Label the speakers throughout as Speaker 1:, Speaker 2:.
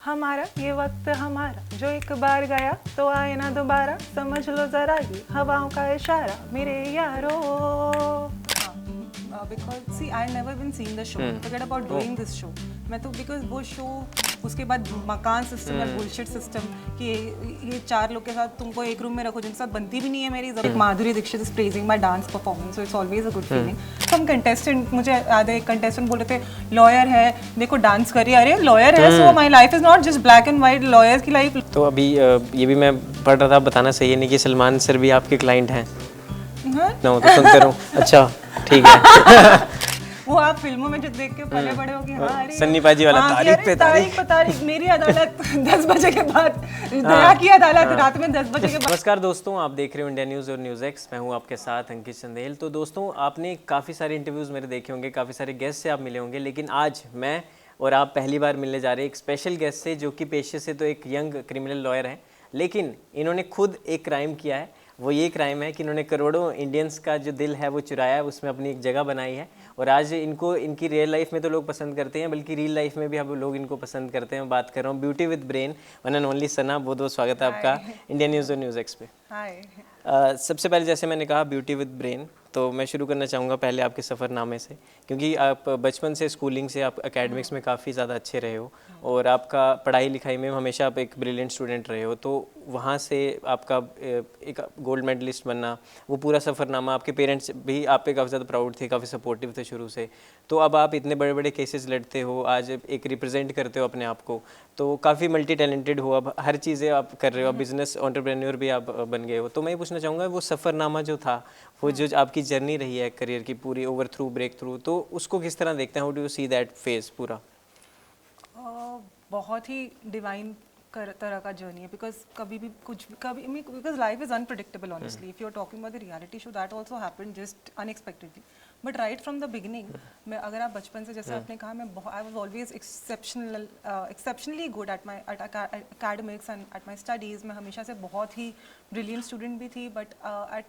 Speaker 1: हमारा ये वक्त हमारा जो एक बार गया तो आए ना दोबारा, समझ लो जरा ये हवाओं का इशारा मेरे यारो। Because see I never been seen the show, forget about doing this show. मैं तो बिकॉज वो शो उसके बाद मकान सिस्टम और बुलशिट सिस्टम कि ये चार लोग के साथ तुमको एक रूम में रखो जिनके साथ बनती भी नहीं है मेरी। जब Madhuri Dixit is praising my dance performance, so it's always a good feeling. Some contestant, मुझे याद है एक कंटेस्टेंट बोल रहे थे लॉयर है देखो डांस करिए, अरे लॉयर है so my life is not just black and white, lawyers की लाइफ।
Speaker 2: तो अभी ये भी मैं पढ़ रहा था, बताना सही है नहीं कि सलमान सर भी आपके क्लाइंट हैं ना? हो तो सुनते रहो। अच्छा ठीक है।
Speaker 1: वो आप फिल्मों में जो देख के पले बड़े हो कि हाँ अरे
Speaker 2: सन्नी पाजी वाला तारीख पे
Speaker 1: तारीख मेरी अदालत 10 बजे के बाद, दया की अदालत रात में 10 बजे के बाद।
Speaker 2: नमस्कार दोस्तों, आप देख रहे हो इंडिया न्यूज़ और न्यूज़ एक्स। मैं हूं आपके साथ अंकित चंदेल। तो दोस्तों, आपने काफ़ी सारे इंटरव्यूज़ मेरे देखे होंगे, काफ़ी सारे गेस्ट से आप मिले होंगे, लेकिन आज मैं और आप पहली बार मिलने जा रहे हैं एक स्पेशल गेस्ट से, जो कि पेशे से तो एक यंग क्रिमिनल लॉयर हैं, लेकिन इन्होंने खुद एक क्राइम किया है। वो ये क्राइम है कि इन्होंने करोड़ों इंडियंस का जो दिल है वो चुराया है, उसमें अपनी एक जगह बनाई है। और आज इनको इनकी रियल लाइफ में तो लोग पसंद करते हैं, बल्कि रियल लाइफ में भी अब लोग इनको पसंद करते हैं। बात कर रहा हूँ beauty with brain, one and only Sana. बहुत बहुत स्वागत है आपका इंडिया न्यूज़ और न्यूज़ एक्स पे।
Speaker 1: हाय।
Speaker 2: सबसे पहले जैसे मैंने कहा ब्यूटी विद ब्रेन, तो मैं शुरू करना चाहूँगा पहले आपके सफ़रनामे से, क्योंकि आप बचपन से स्कूलिंग से आप एकेडमिक्स में काफ़ी ज़्यादा अच्छे रहे हो और आपका पढ़ाई लिखाई में हमेशा आप एक ब्रिलियंट स्टूडेंट रहे हो। तो वहाँ से आपका एक गोल्ड मेडलिस्ट बनना, वो पूरा सफ़रनामा, आपके पेरेंट्स भी आप पे काफ़ी ज़्यादा प्राउड थे, काफ़ी सपोर्टिव थे शुरू से। तो अब आप इतने बड़े बड़े केसेस लड़ते हो, आज एक रिप्रेजेंट करते हो अपने आप को, तो काफ़ी मल्टी टैलेंटेड हो, अब हर चीज़ें आप कर रहे हो, अब बिजनेस एंटरप्रेन्योर भी आप बन गए हो। तो मैं ये पूछना चाहूँगा, वो सफ़रनामा जो था, वो जो आपकी जर्नी रही है करियर की पूरी, ओवर थ्रू ब्रेक थ्रू, तो उसको किस तरह देखते हैं? How do you see that phase पूरा?
Speaker 1: बहुत ही डिवाइन तरह का जर्नी है, बिकॉज कभी भी कुछ कभी because life is unpredictable honestly. If you are talking about the reality show, that also happened just unexpectedly. But right from the beginning, मैं अगर आप बचपन से, जैसे आपने कहा, मैं I was always exceptionally good at my academics and at my studies. मैं हमेशा से बहुत ही ब्रिलियंट स्टूडेंट भी थी, but at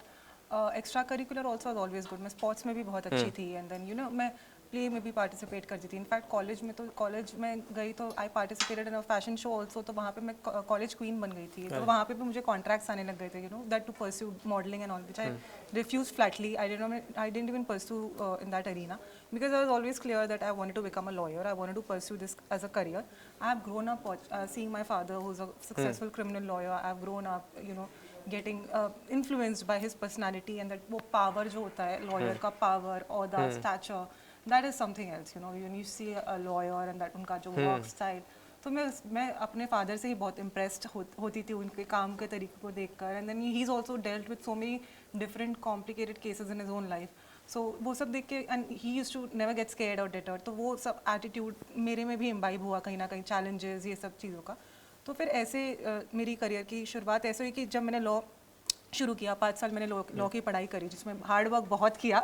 Speaker 1: extra curricular also was always good. मैं स्पोर्ट्स में भी बहुत अच्छी थी, एंड देन यू नो मैं प्ले में भी पार्टिसिपेट करती थी। इनफैक्ट कॉलेज में, तो कॉलेज में गई तो I participated in a fashion show also, तो वहाँ पे मैं कॉलेज क्वीन बन गई थी। तो वहाँ पे भी मुझे कॉन्ट्रैक्ट्स आने लग गए थे, you know, that to pursue modelling and all, which I refuse flatly. I didn't even pursue in that arena because I was always clear that I wanted to become a lawyer. I wanted to pursue this as a career. I have grown up seeing my father, who's a successful criminal lawyer. I have grown up, you know, getting influenced by his personality, and that वो power जो होता है lawyer का power और the stature, that is something else, you know, when you see a lawyer and that उनका जो work style, तो मैं अपने फादर से ही बहुत इम्प्रेस्ड होती थी उनके काम के तरीके को देखकर। And then he is also dealt with so many different complicated cases in his own life, so वो सब देख के, and he used to never get scared और डिटर्ड, तो वो सब एटीट्यूड मेरे में भी इम्बाइब हुआ कहीं ना कहीं, चैलेंजेस ये सब चीज़ों का। तो फिर ऐसे मेरी करियर की शुरुआत ऐसे हुई कि जब मैंने लॉ शुरू किया, 5 साल मैंने लॉ की पढ़ाई करी, जिसमें हार्ड वर्क बहुत किया,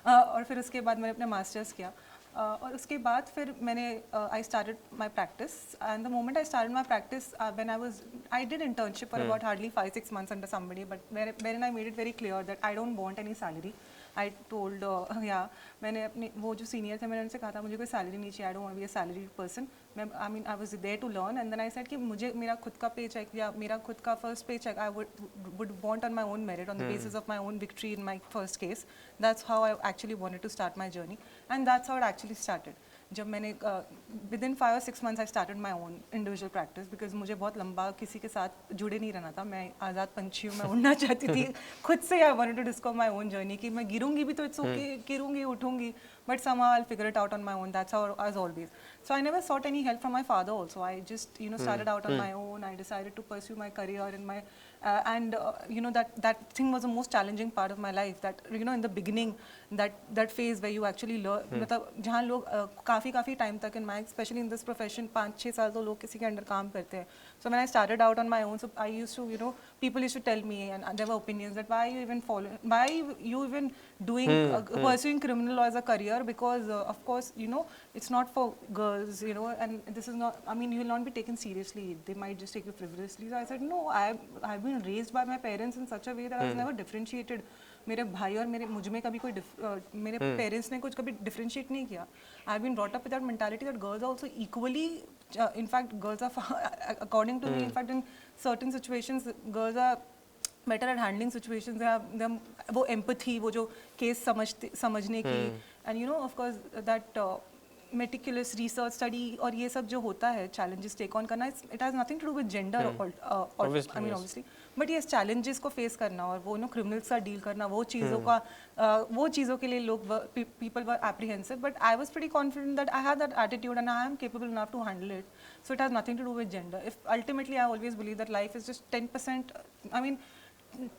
Speaker 1: और फिर उसके बाद मैंने अपने मास्टर्स किया, और उसके बाद फिर मैंने आई started my practice. And the moment I started my practice, when I did internship for about hardly 5-6 months under somebody, but when I made it very clear that I don't want any salary. I told मैंने अपने वो जो senior थे, मैंने उनसे कहा था मुझे कोई सैलरी नहीं चाहिए, I don't want be a salary person. मैं I mean I was there to learn, and then I said कि मुझे मेरा खुद का पे चेक या मेरा खुद का first pay cheque I would want on my own merit, on the basis of my own victory in my first case. That's how I actually wanted to start my journey, and that's how it actually started. जब मैंने within 5 or 6 months I started my own individual practice, because मुझे बहुत लंबा किसी के साथ जुड़े नहीं रहना था। मैं आज़ाद पंछी हूँ, मैं उड़ना चाहती थी खुद से। I wanted to discover my own journey, कि मैं गिरूंगी भी तो इट्स ओके, गिरूंगी उठूंगी, but somehow I'll figure it out on my own. That's how I was always. So I never sought any help from my father also. I just, you know, started out on my own. I decided to pursue my career in my you know, that thing was the most challenging part of my life, that, you know, in the beginning, that phase where you actually learn, मतलब जहाँ लोग काफ़ी time तक, in my, especially in this profession, 5-6 साल तो लोग किसी के अंडर काम करते हैं. So when I started out on my own, so I used to, you know, people used to tell me, and there were opinions that why you even doing pursuing criminal law as a career, because of course, you know, it's not for girls, you know, and this is not, I mean, you will not be taken seriously, they might just take you frivolously. So I said no, I've been raised by my parents in such a way that I was never differentiated. मेरे भाई और मुझ में कभी कोई मेरे parents ने कुछ कभी डिफरेंशिएट नहीं किया. I have been brought up with that mentality that girls are also equally in fact girls are according to me, in fact in certain situations girls are better at handling situations. They have वो empathy, वो जो case समझने की, and you know of course that meticulous research study और ये सब जो होता है challenges take on करना, it has nothing to do with gender or
Speaker 2: Obviously,
Speaker 1: I mean
Speaker 2: yes.
Speaker 1: obviously, but yes challenges को face करना और वो नो criminals का deal करना, वो चीज़ों का वो चीज़ों के लिए लोग people were apprehensive, but I was pretty confident that I had that attitude and I am capable enough to handle it. So it has nothing to do with gender. If ultimately I always believe that life is just 10%, I mean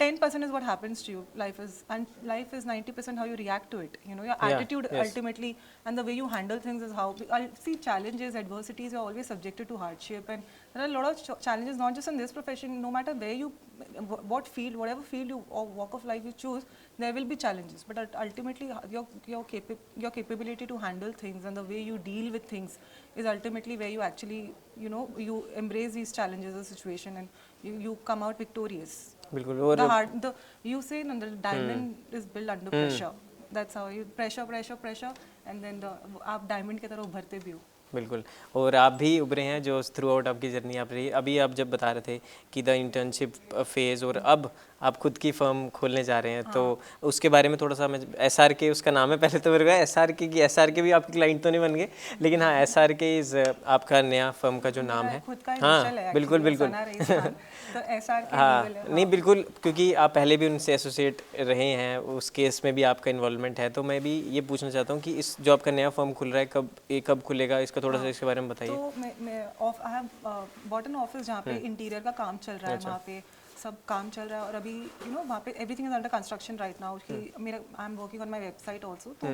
Speaker 1: 10% is what happens to you. Life is 90% how you react to it. You know, your
Speaker 2: Yeah,
Speaker 1: attitude
Speaker 2: yes.
Speaker 1: ultimately and the way you handle things is how. I see challenges, adversities. You're always subjected to hardship, and there are a lot of challenges, not just in this profession. No matter where you, what field, whatever field you or walk of life you choose, there will be challenges. But ultimately, your capability to handle things and the way you deal with things is ultimately where you actually, you know, you embrace these challenges or situation and you come out victorious.
Speaker 2: बिल्कुल और
Speaker 1: You say no, the diamond is built under pressure. That's how you pressure and then आप diamond की तरह उभरते भी हो.
Speaker 2: बिल्कुल और आप भी उभरे हैं जो थ्रू आउट आपकी जर्नी आप रही। अभी आप जब बता रहे थे कि द इंटर्नशिप फेज़ और अब आप खुद की फर्म खोलने जा रहे हैं, तो उसके बारे में थोड़ा सा मैं SRK उसका नाम है, पहले तो मेरे को SRK भी आपके क्लाइंट तो नहीं बन गए, लेकिन हाँ SRK इज़ आपका नया फर्म का जो नाम है।
Speaker 1: खुद का
Speaker 2: हाँ बिल्कुल बिल्कुल
Speaker 1: तो SRK
Speaker 2: हाँ
Speaker 1: legal है,
Speaker 2: नहीं बिल्कुल, क्योंकि आप पहले भी उनसे एसोसिएट रहे हैं, उस केस में भी आपका इन्वॉल्वमेंट है, तो मैं भी ये पूछना चाहता हूँ कि इस जो आपका नया फर्म खुल रहा है कब खुलेगा, इसका थोड़ा सा इसके बारे में बताइए।
Speaker 1: तो मैं I have bought an office जहाँ पे इंटीरियर का काम चल रहा है, वहाँ पे सब काम चल रहा है और अभी यू नो वहाँ पे everything is under construction right now. मेरा I am working on my website also. तो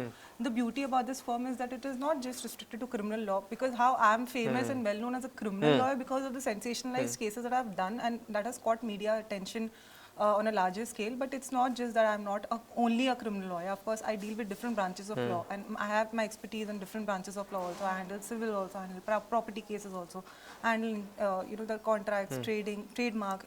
Speaker 1: the beauty about this firm is that it is not just restricted to criminal law, because how I am famous and well known as a criminal lawyer because of the sensationalised cases that I have done and that has caught media attention on a larger scale. But it's not just that I'm not only a criminal lawyer. Of course, I deal with different branches of law, and I have my expertise in different branches of law also. I handle civil also, I handle property cases also, I handle you know the contracts, trading, trademark,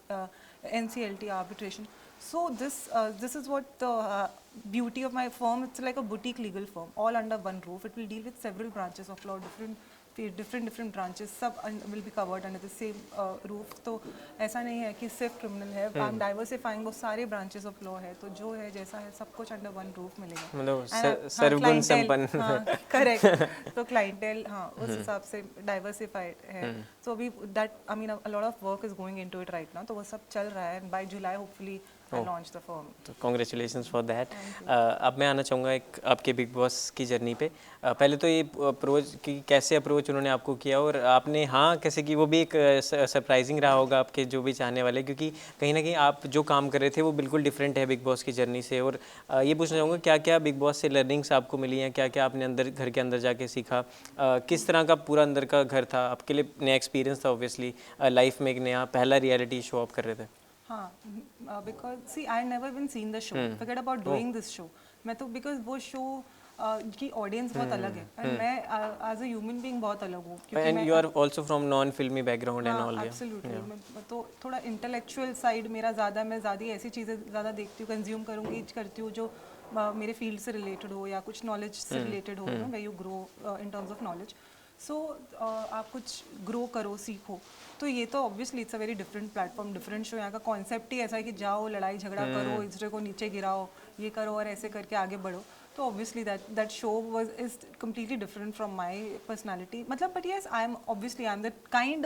Speaker 1: NCLT, arbitration. So this is what the beauty of my firm. It's like a boutique legal firm, all under one roof. It will deal with several branches of law, different branches, सब will be covered under the same roof. तो ऐसा नहीं है कि सिर्फ criminal है, I'm diversifying, वो सारे branches of law है, तो जो है जैसा है सब कुछ under one roof मिलेगा,
Speaker 2: मतलब सर्वगुण संपन्न।
Speaker 1: हाँ करेक्ट। तो क्लाइंटेल हाँ उस हिसाब से डाइवर्सिफाइड है। तो अभी that I mean a lot of work is going into it right now, तो वो सब चल रहा है and by July hopefully I launch the firm.
Speaker 2: तो कॉन्ग्रेचुलेशंस फॉर दैट। अब मैं आना चाहूँगा एक आपके बिग बॉस की जर्नी पे। पहले तो ये अप्रोच कि कैसे अप्रोच उन्होंने आपको किया और आपने हाँ कैसे की, वो भी एक सरप्राइजिंग रहा होगा आपके जो भी चाहने वाले, क्योंकि कहीं ना कहीं आप जो काम कर रहे थे वो बिल्कुल डिफरेंट है बिग बॉस की जर्नी से। और ये पूछना चाहूँगा क्या क्या बिग बॉस से लर्निंग्स आपको मिली हैं, क्या क्या आपने अंदर घर के अंदर जाके सीखा, किस तरह का पूरा अंदर का घर था आपके लिए, नया एक्सपीरियंस था ऑब्वियसली, लाइफ में एक नया पहला रियलिटी शो आप कर रहे थे।
Speaker 1: हाँ because see I never been seen the show, forget about doing this show. मैं तो बिकॉज वो शो की ऑडियंस बहुत अलग है एंड मैं एज अ ह्यूमन बीइंग बहुत अलग हूँ,
Speaker 2: and you are also from non filmy background and all.
Speaker 1: Absolutely. मैं तो थोड़ा इंटेलेक्चुअल साइड मेरा ज़्यादा, मैं ज़्यादा ऐसी चीज़ें ज़्यादा देखती हूँ, कंज्यूम करूँगी, करती हूँ जो मेरे फील्ड से रिलेटेड हो या कुछ नॉलेज से रिलेटेड हो, way you grow in terms of knowledge. So आप कुछ ग्रो करो, सीखो, तो ये तो obviously it's a very different platform, different show. यहाँ का कॉन्सेप्ट ही ऐसा है कि जाओ लड़ाई झगड़ा करो, एक दूसरे को नीचे गिराओ, ये करो और ऐसे करके आगे बढ़ो। तो obviously that show is completely different from my personality, मतलब but yes I am obviously I am that kind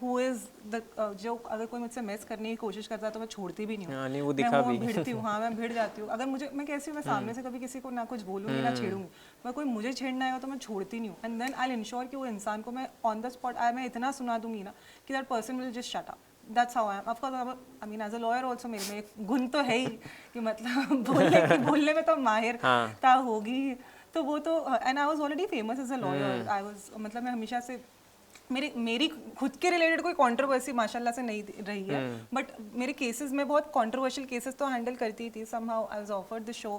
Speaker 1: who is the जो अगर कोई मुझसे मेस करने की कोशिश करता है तो मैं छोड़ती भी नहीं हूँ, मैं भिड़ती हूँ। हाँ मैं भिड़ जाती हूँ, अगर मुझे मैं कैसी हूँ, मैं सामने से कभी किसी को ना कुछ बोलूँगी ना छेड़ूंगी, मैं कोई मुझे छेड़ना आएगा तो मैं छोड़ती नहीं हूँ। एंड देन आई इंश्योर कि वो इंसान को मैं ऑन द स्पॉट मैं इतना सुना दूंगी ना कि that person will just shut up. That's how I am. Of course, I mean, as a lawyer also मेरे में एक गुण तो है ही कि मतलब बोलने में तो माहिर था होगी, तो वो तो and I was already famous as a lawyer. I was मतलब मैं हमेशा से मेरी खुद के रिलेटेड कोई कंट्रोवर्सी माशाल्लाह से नहीं रही है, बट मेरे केसेस में बहुत कंट्रोवर्शियल केसेस तो हैंडल करती थी। somehow I was offered the show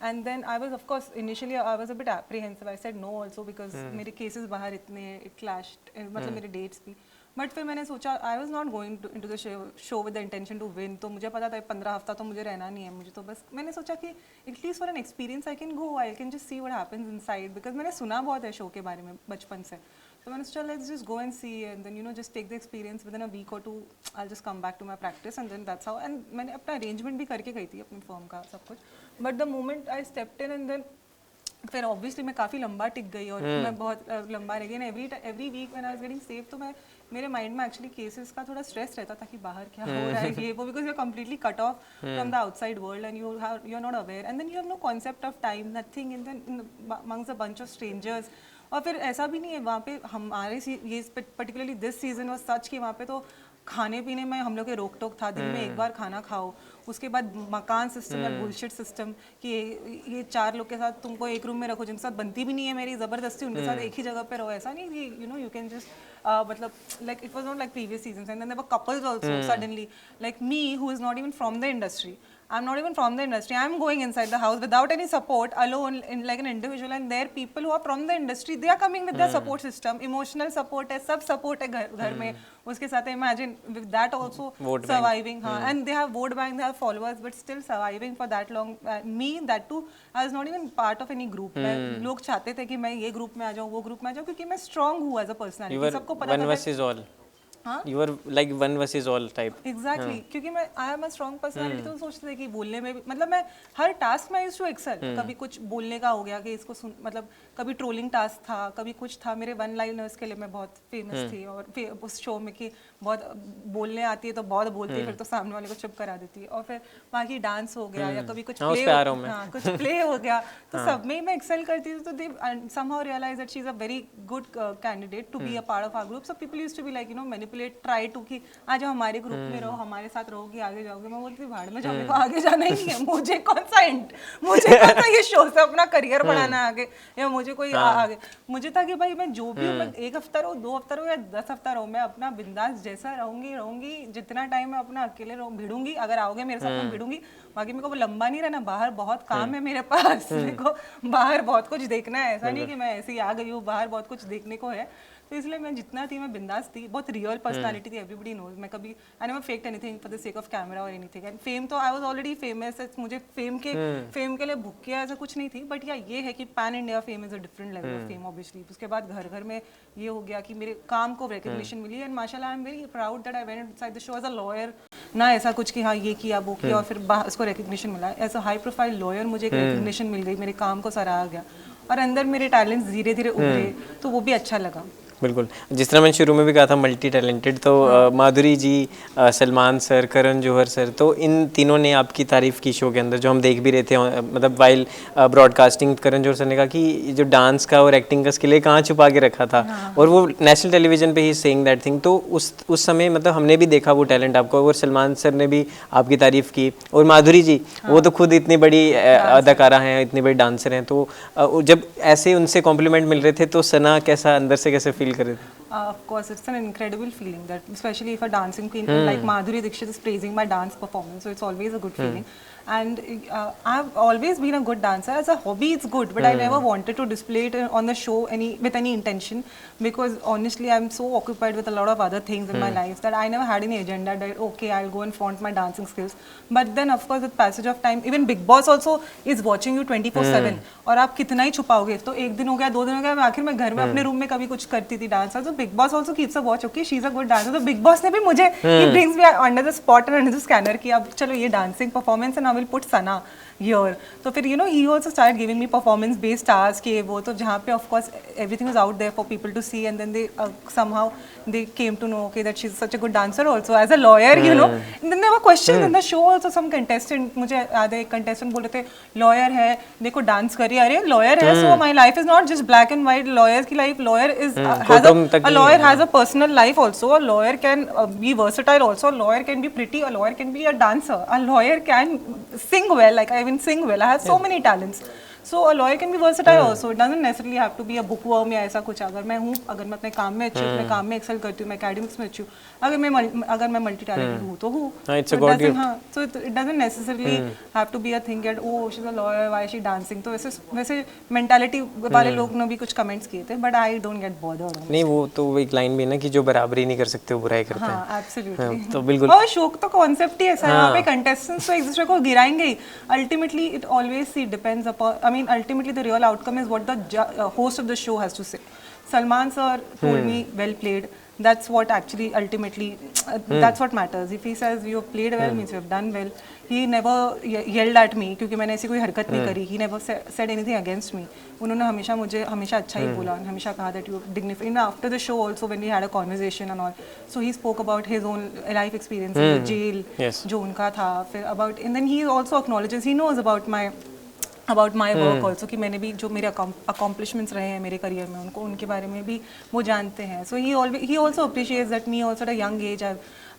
Speaker 1: and then I was of course initially I was a bit apprehensive. I said no also because मेरे केसेस बाहर इतने it clashed, मतलब मेरे डेट्स भी। बट फिर मैंने सोचा I was not going into the show with the intention to win, तो मुझे पता था 15 हफ्ता तो मुझे रहना नहीं है, मुझे तो बस मैंने सोचा कि at least for an experience I can go, I can just see what happens inside, because मैंने सुना बहुत है शो के बारे में बचपन से। तो मैंने सोचा let's just go and see and then just take the experience within a week or two I'll just come back to my practice and then that's how and मैंने अपना arrangement भी करके गई थी अपनी firm का सब कुछ but the moment I stepped in and then फिर ऑब्वियसली मैं काफ़ी लंबा टिक गई और मैं बहुत लंबा रह गई ना every week when I was getting save तो मैं मेरे माइंड में एक्चुअली केसेस का थोड़ा स्ट्रेस रहता था कि बाहर क्या हो रहा है ये वो because you are completely cut off from the outside world and you are not aware and then you have no concept of time nothing in amongst a bunch of strangers और फिर ऐसा भी नहीं है वहाँ पे हमारे ये पर्टिकुलरली दिस सीजन और सच कि वहाँ पे तो खाने पीने में हम लोग के रोक टोक था दिन में एक बार खाना खाओ उसके बाद मकान सिस्टम या बुलशिट सिस्टम कि ये 4 लोग के साथ तुमको एक रूम में रखो जिनके साथ बनती भी नहीं है मेरी ज़बरदस्ती उनके साथ एक ही जगह पे रहो ऐसा नहीं कि यू कैन जस्ट मतलब like it was not like previous seasons and then there were couples also suddenly like me who is not even from the industry I'm not even from the industry. I'm going inside the house without any support, alone, in like an individual. And there, people who are from the industry, they are coming with their support system, emotional support है, सब support है घर में. उसके साथ imagine with that also surviving. हाँ, and they have vote bank, they have followers, but still surviving for that long. Me, that too, I was not even part of any group. लोग चाहते थे कि मैं ये group में आ जाऊँ, वो group में आ जाऊँ, क्योंकि मैं strong हूँ as a personality. सबको पता था.
Speaker 2: One versus all. You were like one versus all type.
Speaker 1: Exactly. क्योंकि मैं I am a strong personality तो सोचते थे कि बोलने में भी मतलब मैं हर टास्क में यूज्ड टू एक्सेल कभी कुछ बोलने का हो गया कि इसको मतलब कभी ट्रोलिंग टास्क था कभी कुछ था मेरे वन लाइनर्स के लिए मैं बहुत फेमस थी और फिर उस शो में कि बहुत बोलने आती है तो बहुत बोलती है फिर तो सामने वाले को चुप करा देती है और फिर बाकी डांस हो गया या कभी कुछ प्ले हो गया तो सब में ही मैं एक्सेल करती थी तो they somehow realise that she is a very good candidate to be a part of our group so people used to be like manipulate try to कि आ जाओ हमारे ग्रुप में रहो हमारे साथ रहोगी आगे जाओगे मैं बोलती भाड़ में जाने को आगे जाना ही नहीं है मुझे कौन सा ये शो से अपना करियर बनाना आगे या मुझे कोई आगे मुझे था कि भाई मैं जो भी हूँ मैं 1 हफ्ता रहूँ 2 हफ्ता रहूँ या 10 हफ्ता रहूँ मैं अपना बिंदास जैसा रहूंगी जितना टाइम मैं अपना अकेले भिड़ूंगी अगर आओगे मेरे साथ मैं भिड़ूंगी बाकी मेरे को लंबा नहीं रहना बाहर बहुत काम है मेरे पास मेरे को बाहर बहुत कुछ देखना है ऐसा नहीं कि मैं ऐसे ही आ गई हूँ बाहर बहुत कुछ देखने को है तो इसलिए मैं जितना थी मैं बिंदास थी बहुत रियल पर्सनालिटी थी एवरीबडी नोज मैं कभी I never faked anything for the sake of camera और एनीथिंग एंड फेम तो आई वाज ऑलरेडी फेमस मुझे फेम के लिए भूख किया ऐसा कुछ नहीं थी बट या ये है कि pan India fame is a different level of fame obviously उसके बाद घर में ये हो गया कि मेरे काम को रिकग्निशन मिली एंड माशाल्लाह I am very proud that I went inside the show as a lawyer ना ऐसा कुछ कि हाँ ये किया वो किया और फिर उसको रिकग्निशन मिला as a high profile lawyer मुझे एक रिकग्निशन मिल गई मेरे काम को सराहा गया और अंदर मेरे टैलेंट्स धीरे धीरे उभरे तो वो भी अच्छा लगा
Speaker 2: बिल्कुल जिस तरह मैंने शुरू में भी कहा था मल्टी टैलेंटेड तो माधुरी जी सलमान सर करण जौहर सर तो इन तीनों ने आपकी तारीफ़ की शो के अंदर जो हम देख भी रहे थे मतलब while broadcasting Karan Johar sir ने कहा कि जो डांस का और एक्टिंग का स्किल है कहाँ छुपा के रखा था और वो नेशनल टेलीविजन पे ही सेइंग दैट थिंग तो उस समय मतलब हमने भी देखा वो टैलेंट आपको और सलमान सर ने भी आपकी तारीफ़ की और माधुरी जी वो तो खुद इतनी बड़ी अदाकारा हैं इतनी बड़ी डांसर हैं तो जब ऐसे उनसे कॉम्प्लीमेंट मिल रहे थे तो सना कैसा अंदर से कैसे फील कर रहे थे
Speaker 1: Of course, it's an incredible feeling that, especially if a dancing queen like Madhuri Dixit is praising my dance performance, so it's always a good feeling. And I've always been a good dancer. As a hobby, it's good, but I never wanted to display it on the show with any intention because honestly, I'm so occupied with a lot of other things in my life that I never had any agenda that okay, I'll go and flaunt my dancing skills. But then, of course, with passage of time, even Big Boss also is watching you 24/7. और आप कितना ही छुपाओगे तो एक दिन हो गया 2 दिन हो गया मैं आखिर में घर में अपने रूम में कभी कुछ करती थी डांस तो Bigg Boss also keeps a watch okay she is a good dancer तो बिग बॉस ने भी मुझे he brings me under the spot and under the scanner कि अब चलो ये dancing performance and I will put Sana here तो फिर he also started giving me performance based task ये वो तो जहाँ पे of course everything was out there for people to see and then they somehow they came to know okay that she's such a good dancer also as a lawyer and then there were questions in the show also some contestant मुझे याद है एक contestant बोल रहे थे lawyer है देखो dance करिए अरे lawyer है so my life is not just black and white lawyers की life lawyer is a lawyer has a personal life also a lawyer can be versatile also a lawyer can be pretty a lawyer can be a dancer a lawyer can sing well like I even sing well I have so many talents So a lawyer can be versatile also. It doesn't necessarily have to be a bookworm या ऐसा कुछ अगर मैं अपने काम में अच्छी हूँ अपने काम में एक्सेल करती हूँ मैं एकेडमिक्स में अच्छी हूँ अगर मैं मल्टी टैलेंटेड हूँ तो हूँ so it doesn't necessarily have to be a thing that oh she's a lawyer why is she dancing तो वैसे मेंटालिटी वाले लोग ने भी कुछ कमेंट्स किए थे but I don't get bothered
Speaker 2: नहीं वो तो एक लाइन भी है ना कि जो बराबरी नहीं कर सकते वो बुराई करते हैं
Speaker 1: हाँ absolutely
Speaker 2: तो बिल्कुल
Speaker 1: और शो तो कॉन्सेप्ट ही ऐसा है यहाँ पे कंटेस्टेंट्स तो एक दूसरे को गिराएंगे ही ultimately it always see depends upon I mean ultimately the real outcome is what the host of the show has to say Salman sir told me, well played. That's what actually ultimately, that's what matters. If he says you have played well, means you have done well. He never yelled at me क्योंकि मैंने ऐसी कोई हरकत नहीं करी. He never said anything against me. उन्होंने हमेशा मुझे हमेशा अच्छा ही बोला, हमेशा कहा that you dignified. And after the show also when we had a conversation and all, so he spoke about his own life experience in the jail, जो उनका था, फिर about, and then he also acknowledges, he knows about my work also, कि मैंने भी जो मेरे accomplishments रहे हैं मेरे करियर में, उनको उनके बारे में भी वो जानते हैं. So he also appreciates that me also at a young age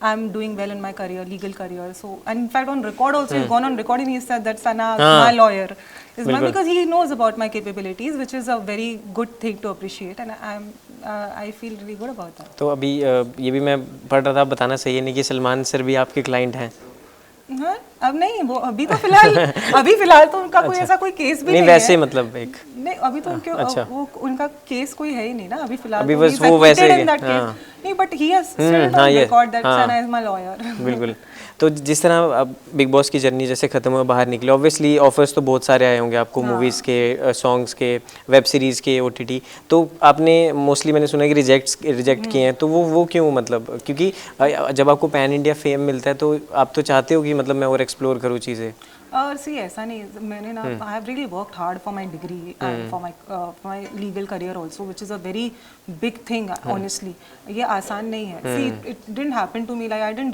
Speaker 1: I'm doing well in my career, legal career. So, and in fact on record also, he's gone on record and he said that Sana, my lawyer is my, because he knows about my capabilities, which is a very good thing to appreciate, and I feel really good about that.
Speaker 2: तो अभी ये भी मैं पढ़ रहा था, बताना सही है नहीं कि सलमान सर भी आपके क्लाइंट हैं?
Speaker 1: हाँ, अब नहीं, वो अभी तो फिलहाल तो उनका कोई ऐसा कोई केस भी नहीं है.
Speaker 2: वैसे मतलब एक
Speaker 1: नहीं, अभी तो वो उनका केस कोई है ही नहीं ना अभी फिलहाल.
Speaker 2: अभी बस वो वैसे
Speaker 1: नहीं, but he has still on record that Sana is my lawyer. बिल्कुल.
Speaker 2: तो जिस तरह अब बिग बॉस की जर्नी जैसे खत्म हुआ, बाहर निकले, ऑब्वियसली ऑफर्स तो बहुत सारे आए होंगे आपको, मूवीज़ के, सॉन्ग्स के, वेब सीरीज़ के, OTT. तो आपने मोस्टली मैंने सुना कि रिजेक्ट किए हैं, तो वो क्यों, मतलब क्योंकि जब आपको पैन इंडिया फेम मिलता है तो आप तो चाहते हो कि मतलब मैं और एक्सप्लोर करूँ चीज़ें.
Speaker 1: सी ऐसा नहीं, मैंने ना I have really worked hard for my degree and for my legal career also, which is a very big thing honestly. ये आसान नहीं है. See it didn't happen to me, like I didn't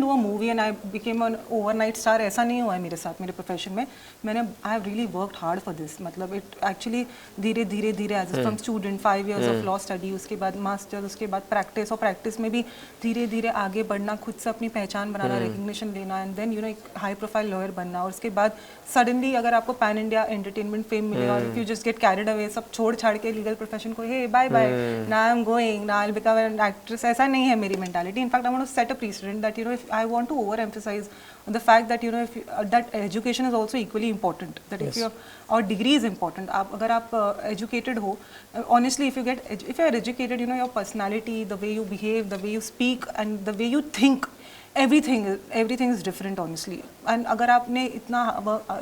Speaker 1: do a movie and I became an overnight star. ऐसा नहीं हुआ है मेरे साथ, मेरे प्रोफेशन में. I have really worked hard for this. मतलब इट एक्चुअली धीरे धीरे as from student 5 years of law study, उसके बाद मास्टर, उसके बाद प्रैक्टिस, और प्रैक्टिस में भी धीरे धीरे आगे बढ़ना, खुद से अपनी पहचान बनाना, रिकग्निशन लेना, एंड देन एक हाई प्रोफाइल लॉयर बनना. और उसके बाद सडनली अगर आपको पैन इंडिया एंटरटेनमेंट फेम मिले और if you just get carried away, सब छोड़ छाड़ के लीगल प्रोफेशन को, hey bye bye, now I am going, now I will become an actress, ऐसा नहीं है मेरी mentality. In fact I want to set a precedent that if I want to overemphasise the fact that if that education is also equally important, that if you our degree is important. अगर आप educated हो, honestly if you are educated, your personality, the way you behave, the way you speak and the way you think, everything is different honestly. And अगर आपने इतना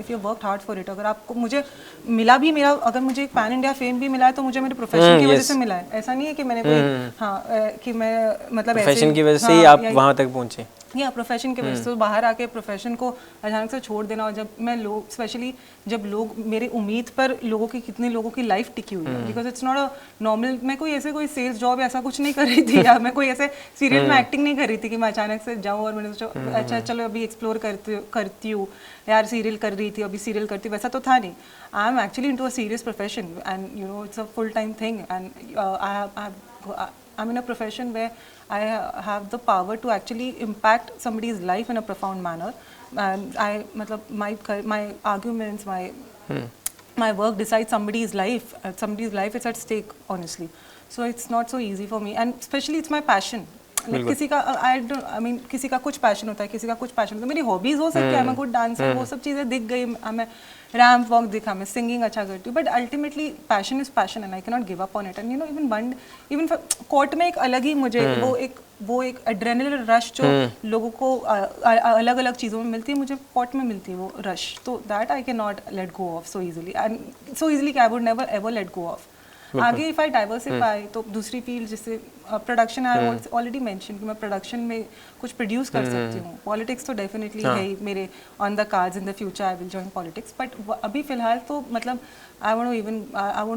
Speaker 1: if you worked hard for it, अगर आपको, मुझे मिला भी, अगर मुझे एक पैन इंडिया फेम भी मिला है तो मुझे मेरे प्रोफेशन की वजह से मिला है. ऐसा नहीं है कि मैंने कोई कि मैं मतलब
Speaker 2: प्रोफेशन की वजह से ही आप वहाँ तक पहुँचे.
Speaker 1: या प्रोफेशन के वजह से बाहर आके प्रोफेशन को अचानक से छोड़ देना. और जब मैं लोग, स्पेशली जब लोग मेरी उम्मीद पर कितने लोगों की लाइफ टिकी हुई है, because it's not a normal. मैं कोई सेल्स जॉब ऐसा कुछ नहीं कर रही थी, या मैं कोई ऐसे सीरियल में एक्टिंग नहीं कर रही थी कि मैं अचानक से जाऊँ और मैंने सोचा अच्छा चलो अभी एक्सप्लोर करती हूँ यार, सीरियल कर रही थी अभी सीरियल करती, वैसा तो था नहीं. I am actually into a serious profession and it's a full time thing. And I'm in a profession where I have the power to actually impact somebody's life in a profound manner, and my arguments, my work decides somebody's life. Somebody's life is at stake, honestly. So it's not so easy for me, and especially it's my passion. किसी का कुछ passion होता है, किसी का कुछ passion होता है. मेरी हॉबीज हो सकती है, मैं गुड डांसर, वो सब चीज़ें दिख गई, मैं रैम्प वॉक दिखा, मैं सिंगिंग अच्छा करती हूँ, but ultimately passion is passion and I can not give up on it. And even court में एक अलग ही मुझे वो एक एड्रेनलिन रश जो लोगों को अलग अलग चीज़ों में मिलती है, मुझे कोर्ट में मिलती है वो रश. तो that I can not let go of so easily, and so easily कि I would never ever let go of. आगे इफ आई डाइवर्सिफाई तो दूसरी फील्ड, जैसे प्रोडक्शन, आई ऑलरेडी मेंशन कि मैं प्रोडक्शन में कुछ प्रोड्यूस कर सकती हूँ. पॉलिटिक्स तो डेफिनेटली है ही मेरे on the cards. In the future I will join politics, but अभी फिलहाल तो मतलब I want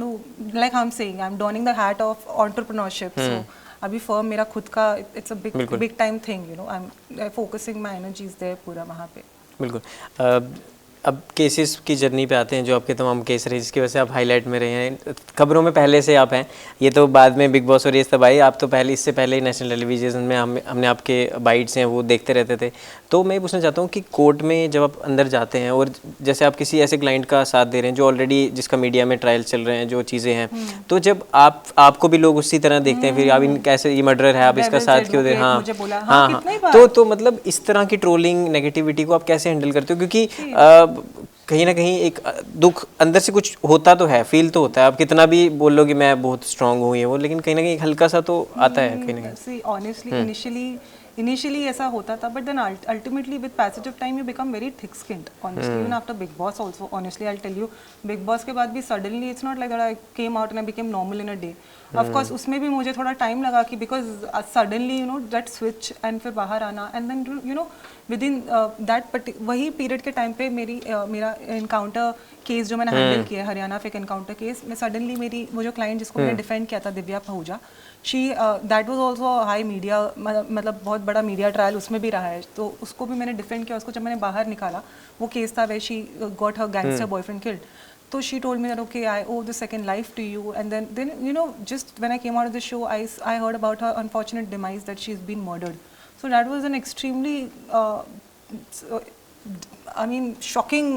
Speaker 1: to like I am saying, I am donning the hat of entrepreneurship. So अभी फर्म मेरा खुद का, it's a big time thing, I am focusing my energies there पूरा वहाँ पे.
Speaker 2: बिल्कुल. अब केसेस की जर्नी पे आते हैं, जो आपके तमाम केस रहे जिसकी वजह से आप हाईलाइट में रहे हैं, खबरों में पहले से आप हैं. ये तो बाद में बिग बॉस और ये सब आई, आप तो इससे पहले ही नेशनल टेलीविजन में हमने आपके बाइट्स हैं वो देखते रहते थे. तो मैं पूछना चाहता हूँ कि कोर्ट में जब आप अंदर जाते हैं और जैसे आप किसी ऐसे क्लाइंट का साथ दे रहे हैं जो ऑलरेडी, जिसका मीडिया में ट्रायल चल रहे हैं, जो चीज़ें हैं, तो जब आपको भी लोग उसी तरह देखते हैं, फिर आप कैसे, ये मर्डर है, आप इसका साथ क्यों दे रहे हैं. हाँ. तो मतलब इस तरह की ट्रोलिंग, नेगेटिविटी को आप कैसे हैंडल करते हो? क्योंकि कहीं ना कहीं एक दुख अंदर से कुछ होता तो है, फील तो होता है. आप कितना भी बोल लो कि मैं बहुत स्ट्रांग हूँ ये वो, लेकिन कहीं ना कहीं एक हल्का सा तो आता है कहीं ना कहीं.
Speaker 1: ऑनेस्टली इनिशियली इनिशियली ऐसा होता था, but then ultimately with passage of time you become very thick skinned honestly, even after Bigg Boss also honestly I tell you, Bigg Boss के बाद भी suddenly it's not like that I came out and I became normal in a day. Of course उसमें भी मुझे थोड़ा टाइम लगा कि because suddenly you know that switch and फिर बाहर आना and then you know with in that वही पीरियड के टाइम पे मेरा इनकाउंटर केस जो मैंने हैंडल किया है, हरियाणा फेक इनकाउंटर केस में, सडनली मेरी वो जो क्लाइंट जिसको मैंने डिफेंड किया था, Divya Pahuja, she that was also high media, मतलब बहुत बड़ा मीडिया ट्रायल उसमें भी रहा है, तो उसको भी मैंने डिफेंड किया. उसको जब मैंने बाहर निकाला, वो केस था way she got her gangster boyfriend killed. So she told me that okay, I owe the second life to you, and then you know, just when I came out of the show, I heard about her unfortunate demise, that she's been murdered. So that was an extremely I mean shocking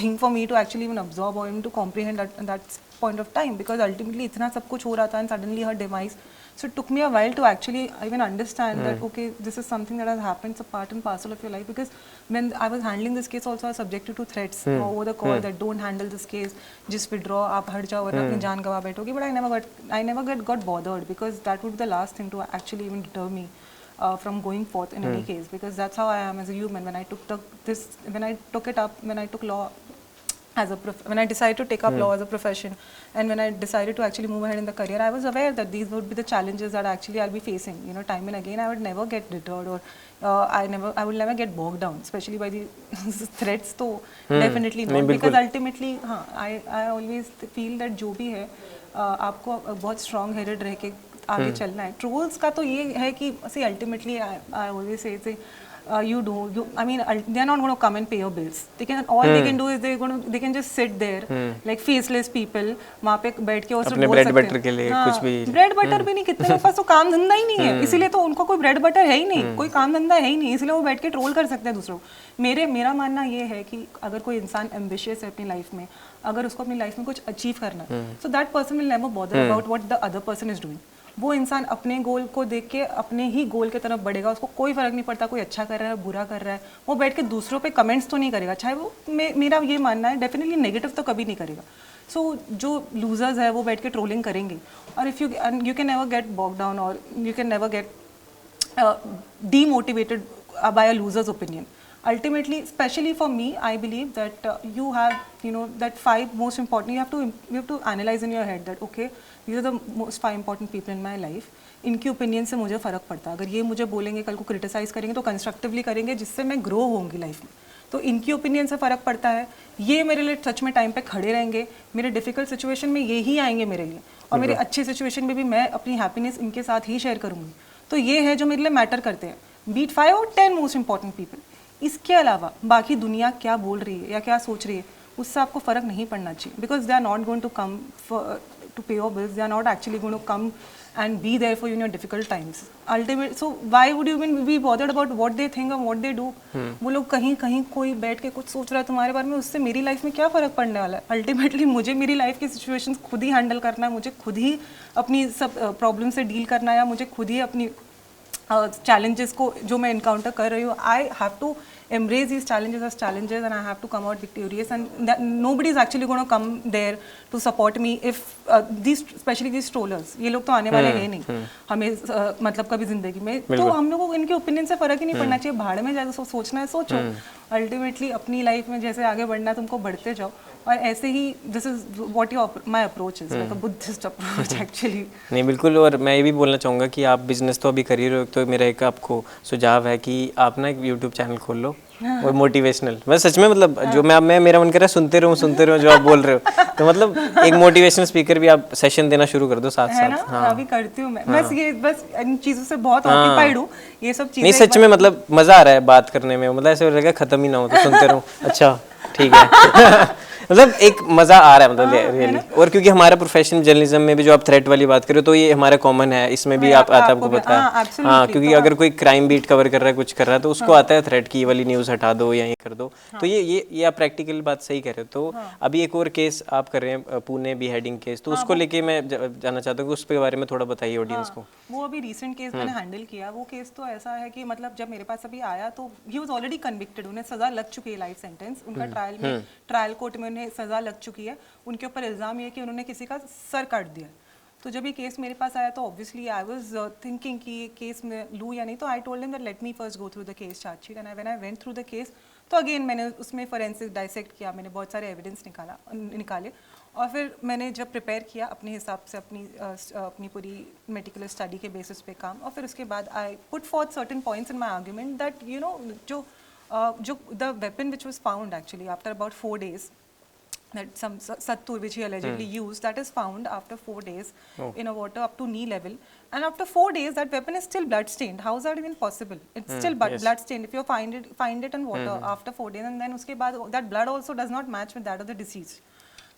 Speaker 1: thing for me to actually even absorb or even to comprehend at that point of time, because ultimately इतना सब कुछ हो रहा था and suddenly her demise. So it took me a while to actually even understand that okay, this is something that has happened, it's a part and parcel of your life. Because when I was handling this case also, I was subjected to threats over the call that don't handle this case, just withdraw, आप हट जाओ वरना अपनी जान गवा बैठोगे. But I never got bothered, because that would be the last thing to actually even deter me from going forth in any case, because that's how I am as a human. When I took law as when I decided to take up law as a profession, and when I decided to actually move ahead in the career, I was aware that these would be the challenges that actually I'll be facing, you know, time and again. I would never get deterred, or I will never get bogged down, especially by the threats. So definitely not, because ultimately I always feel that जो भी है आपको बहुत strong headed रह के आगे चलना है. ट्रोल्स का तो ये है कि see ultimately I always say I mean, they are not going to come and pay your bills. They can do is they can just sit there like faceless people, वहाँ पे बैठ के और सिर्फ बोल सकते हैं.
Speaker 2: ब्रेड बटर के लिए कुछ भी.
Speaker 1: ब्रेड बटर भी नहीं, कितने लोगों के पास तो काम धंधा ही नहीं है, इसीलिए तो उनको कोई ब्रेड बटर है ही नहीं, कोई काम धंधा है ही नहीं, इसलिए वो बैठ के ट्रोल कर सकते हैं दूसरों को. मेरा मानना ये है कि अगर कोई इंसान एम्बिशियस है अपनी लाइफ में, अगर उसको अपनी लाइफ में कुछ अचीव करना है, so that person will never bother about what the other person is doing. वो इंसान अपने गोल को देख के अपने ही गोल की तरफ बढ़ेगा, उसको कोई फर्क नहीं पड़ता कोई अच्छा कर रहा है बुरा कर रहा है. वो बैठ के दूसरों पे कमेंट्स तो नहीं करेगा, चाहे वो मेरा ये मानना है डेफिनेटली नेगेटिव तो कभी नहीं करेगा. सो जो लूजर्स है वो बैठ के ट्रोलिंग करेंगे, और if you can never get bog down, और you can never get demotivated by a loser's opinion. Ultimately, especially for me, I believe that you have, you know, that 5 most important. You have to analyze in your head that okay, these are the most 5 important people in my life. इनकी opinion से मुझे फ़र्क पड़ता है. अगर ये मुझे बोलेंगे, कल को क्रिटिसाइज करेंगे तो कंस्ट्रक्टिवली करेंगे, जिससे मैं ग्रो होंगी लाइफ में. तो इनकी ओपिनियन से फ़र्क पड़ता है. ये मेरे लिए सच में टाइम पे खड़े रहेंगे, मेरे डिफिकल्ट सिचुएशन में ये ही आएंगे मेरे लिए, और मेरे अच्छी सिचुएशन में भी मैं अपनी हैप्पीनेस इनके साथ ही शेयर करूँगी. तो ये है जो मेरे लिए मैटर करते हैं. बीट 5 और 10 मोस्ट इंपॉर्टेंट पीपल. इसके अलावा बाकी दुनिया क्या बोल रही है या क्या सोच रही है, उससे आपको फ़र्क नहीं पड़ना चाहिए, because they are not going to come to pay your bills. They are not actually going to come and be there for you in your difficult times. Ultimately, so why would you even be bothered about what they think or what they do? वो लोग कहीं कोई बैठ के कुछ सोच रहा है तुम्हारे बारे में, उससे मेरी लाइफ में क्या फ़र्क पड़ने वाला है. अल्टीमेटली मुझे मेरी लाइफ की सिचुएशंस खुद ही हैंडल करना है, मुझे खुद ही अपनी सब प्रॉब्लम से डील करना है, या मुझे खुद ही अपनी challenges को जो मैं encounter कर रही हूँ, I have to embrace these challenges as challenges, and I have to come out victorious, and that nobody is actually going to come there to support me if especially these trollers, ये लोग तो आने वाले हैं नहीं हमें मतलब कभी जिंदगी में, तो हम लोगों को इनके ओपिनियन से फ़र्क ही नहीं पड़ना चाहिए. भाड़ में जाकर सोचना है सोचो. अल्टीमेटली अपनी लाइफ में जैसे आगे बढ़ना है तुमको बढ़ते जाओ, और ऐसे ही this is what your my approach is, like a Buddhist approach actually.
Speaker 2: नहीं बिल्कुल. और मैं ये भी बोलना चाहूँगा कि आप बिजनेस तो अभी कर ही रहे हो, तो मेरा एक आपको सुझाव है कि आप ना एक यूट्यूब चैनल खोल लो, और मोटिवेशनल. मैं सच में मतलब जो मैं मेरा मन कर रहा है सुनते रहो जो आप बोल रहे हो, तो मतलब एक मोटिवेशनल स्पीकर भी आप सेशन देना शुरू कर दो साथ साथ. हाँ
Speaker 1: अभी करती हूँ मैं. बस इन चीज़ों से बहुत ऑक्यूपाइड हूँ, ये सब चीज़ें.
Speaker 2: नहीं सच में मतलब मज़ा आ रहा है बात करने में, मतलब ऐसे लगा खत्म ही ना हो तो सुनते रहो. अच्छा ठीक है. मतलब एक मज़ा आ रहा है मतलब रियली. और क्योंकि हमारा प्रोफेशन जर्नलिज्म में भी जो आप थ्रेट वाली बात करो, तो ये हमारा कॉमन है, इसमें भी आपको पता है. हाँ क्योंकि अगर कोई क्राइम बीट कवर कर रहा है, कुछ कर रहा है, तो उसको आता है थ्रेट की ये वाली न्यूज़ हटा दो या ये कर दो. तो ये आप प्रैक्टिकल बात सही कह रहे हो. तो अभी एक और केस आप कर रहे हैं पुणे बीहेडिंग केस, तो उसको लेके मैं जानना चाहता हूँ कि उसके बारे में थोड़ा बताइए ऑडियंस को.
Speaker 1: वो अभी रिसेंट केस मैंने हैंडल किया. वो केस तो ऐसा है कि मतलब जब मेरे पास अभी आया तो ही वाज ऑलरेडी कन्विक्टेड, उन्हें सज़ा लग चुकी है, लाइफ सेंटेंस उनका ट्रायल कोर्ट में उन्हें सज़ा लग चुकी है. उनके ऊपर इल्ज़ाम ये है कि उन्होंने किसी का सर काट दिया. तो जब ये केस मेरे पास आया तो ऑब्वियसली आई वाज थिंकिंग कि ये केस मैं लूँ या नहीं, तो I told him that let me first go through the case chargesheet, and when I went through the case तो अगेन मैंने उसमें फोरेंसिक डाइसेक्ट किया, मैंने बहुत सारे एविडेंस निकाले और फिर मैंने जब प्रिपेयर किया अपने हिसाब से अपनी पूरी मेडिकल स्टडी के बेसिस पे काम, और फिर उसके बाद I put forth certain points in my argument that you know जो the weapon which was found actually after about 4 days, that some sattu which he allegedly used, that is found after 4 days in a water up to knee level, and after 4 days that weapon is still blood stained. How is that even possible? It's still blood stained if you find it in water after 4 days, and then uske baad that blood also does not match with that of the deceased.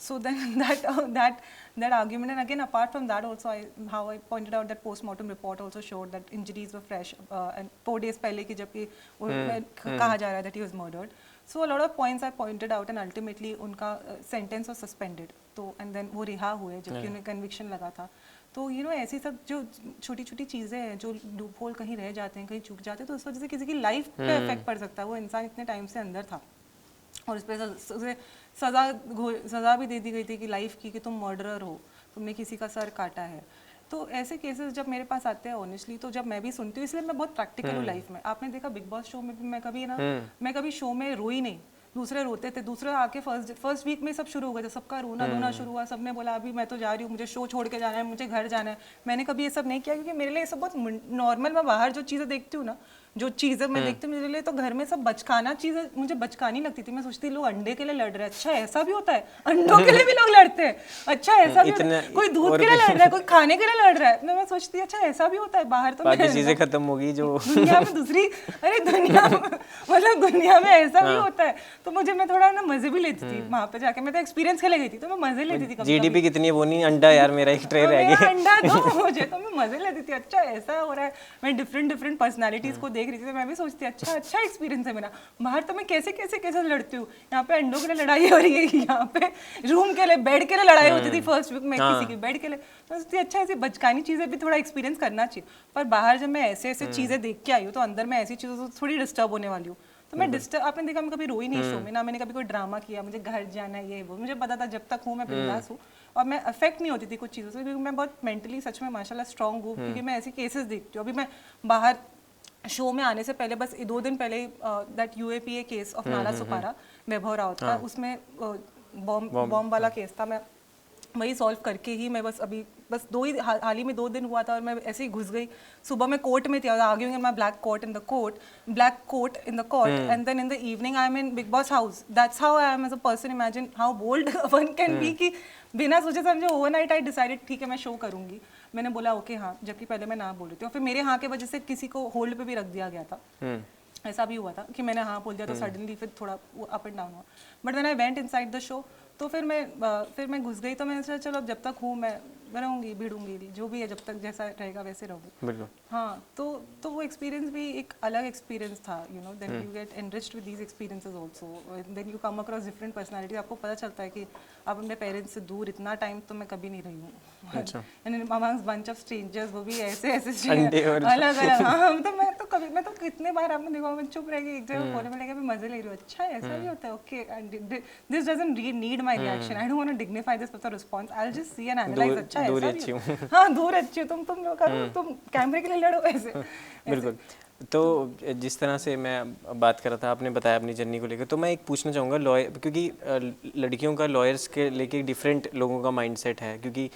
Speaker 1: So then that argument, and again apart from that also how I pointed out that post-mortem report also showed that injuries were fresh and 4 days pehle ki jab ye kaha ja raha hai that he was murdered. So a lot of points I pointed out and ultimately उनका sentence was suspended, तो and then वो रिहा हुए जबकि उन्हें conviction लगा था. तो you know ऐसी सब जो छोटी छोटी चीज़ें हैं जो लूप होल कहीं रह जाते हैं, कहीं चूक जाते हैं, तो उस वजह से किसी की लाइफ पे इफेक्ट पड़ सकता है. वो इंसान इतने टाइम से अंदर था और उस पर उसे सज़ा भी दे दी गई थी कि लाइफ की, कि तुम मर्डरर हो, तुमने किसी का सर काटा है. तो ऐसे केसेस जब मेरे पास आते हैं ऑनेस्टली, तो जब मैं भी सुनती हूँ, इसलिए मैं बहुत प्रैक्टिकल हूँ लाइफ में. आपने देखा बिग बॉस शो में भी मैं कभी शो में रोई नहीं. दूसरे रोते थे, दूसरे आके फर्स्ट वीक में सब शुरू हो गया था, सबका रोना धोना शुरू हुआ, सबने बोला अभी मैं तो जा रही हूँ, मुझे शो छोड़ के जाना है, मुझे घर जाना है. मैंने कभी ये सब नहीं किया क्योंकि मेरे लिए ये सब बहुत नॉर्मल. मैं बाहर जो चीज़ें देखती हूँ ना, जो चीज़ें मैं देखती हूँ, मेरे लिए तो घर में सब बचकाना चीज़ें मुझे बचकानी लगती थी. मैं सोचती लोग अंडे के लिए लड़ रहे हैं, अच्छा ऐसा भी होता है, अंडों के लिए भी लोग लड़ते हैं, अच्छा ऐसा भी होता है, कोई दूध के लिए लड़ रहा है, कोई खाने के लिए लड़ रहा है. मैं सोचती अच्छा ऐसा भी होता है. बाहर तो
Speaker 2: बाकी चीजें खत्म होगी जो
Speaker 1: दुनिया में दूसरी, अरे दुनिया मतलब दुनिया में ऐसा भी होता है. तो मुझे मैं थोड़ा ना मजे भी लेती थी वहाँ पे जाके. मैं तो एक्सपीरियंस के लिए गई थी तो मैं मजे लेती थी.
Speaker 2: जीडीपी कितनी है वो नहीं, अंडा यार मेरा एक ट्रे रह गया,
Speaker 1: अंडा दो मुझे, तो मैं मजे लेती थी. अच्छा ऐसा हो रहा है, मैं डिफरेंट पर्सनालिटीज को देख रही थी, तो मैं भी सोचती अच्छा एक्सपीरियंस है मेरा. बाहर तो मैं कैसे लड़ती हूँ, यहाँ पे अंडों के लिए लड़ाई हो रही है, यहाँ पे रूम के लिए, बेड के लिए लड़ाई होती थी फर्स्ट वीक में, किसी की बेड के लिए. तो सोचती अच्छा ऐसी बचकानी चीजें भी थोड़ा एक्सपीरियंस करना चाहिए. पर बाहर जब मैं ऐसे चीजें देख के आई हूँ, तो अंदर मैं ऐसी चीजों से थोड़ी डिस्टर्ब होने वाली हूँ. तो मैं आपने देखा मैं कभी रोई नहीं शो में, ना मैंने कभी कोई ड्रामा किया, मुझे घर जाना है ये वो. मुझे पता था जब तक हूँ मैं बिंदास हूँ और मैं अफेक्ट नहीं होती थी कुछ चीज़ों से, क्योंकि मैं बहुत मेंटली सच में माशाल्लाह स्ट्रांग हूँ. क्योंकि मैं ऐसी केसेस देखती हूँ. अभी मैं बाहर शो में आने से पहले बस 2 दिन पहले दैट UAPA केस ऑफ नाला सुपारा, वैभव राउत का, उसमें बॉम्ब वाला केस था. मैं वही सॉल्व करके ही मैं बस हाल ही में 2 दिन हुआ था और मैं ऐसे ही घुस गई. सुबह मैं कोर्ट में थी, arguing in my black coat in the court, and then in the evening I am in Bigg Boss house. That's how I am as a person. Imagine how bold one can be कि बिना सोचे समझे overnight I decided ठीक है मैं show करूंगी. मैंने बोला ओके हाँ, जबकि पहले मैं ना बोल रही थी. और फिर मेरे हाँ के वजह से किसी को होल्ड पे भी रख दिया गया था. ऐसा भी हुआ था कि मैंने हाँ बोल दिया तो सडनली फिर थोड़ा अप एंड डाउन हुआ. But when I went inside the show, तो फिर मैं घुस गई. तो मैंने सोचा चलो अब जब तक हूँ मैं रहूँगी, भिड़ूंगी, जो भी है, जब तक जैसा रहेगा वैसे रहूँगी. हाँ, तो वो एक्सपीरियंस भी एक अलग एक्सपीरियंस था. You know then you get enriched with these experiences also. Then you come across different personality. आपको पता चलता है कि आप अपने पेरेंट्स से दूर इतना टाइम तो मैं कभी नहीं रही हूँ. And amongst bunch of strangers, वो भी ऐसे अलग. हाँ, मैं तो कितने बार आपने देखा मैं चुप रह गई एक जगह कोने में, लेके मैं मजे ले रही हूँ. अच्छा ऐसा भी होता है, okay, this doesn't need my reaction. I don't want to dignify this with a response. I will just see and analyse. अच्छा ऐसा भी है. हाँ, दूर अच्छी हो तुम लोग करो, तुम कैमरे के लिए लड़ो ऐसे.
Speaker 2: बिल्कुल. तो जिस तरह से मैं बात कर रहा था, आपने बताया अपनी जर्नी को लेकर, तो मैं एक पूछना चाहूँगा लॉयर, क्योंकि लड़कियों का लॉयर्स के लेके डिफरेंट लोगों का माइंडसेट है, क्योंकि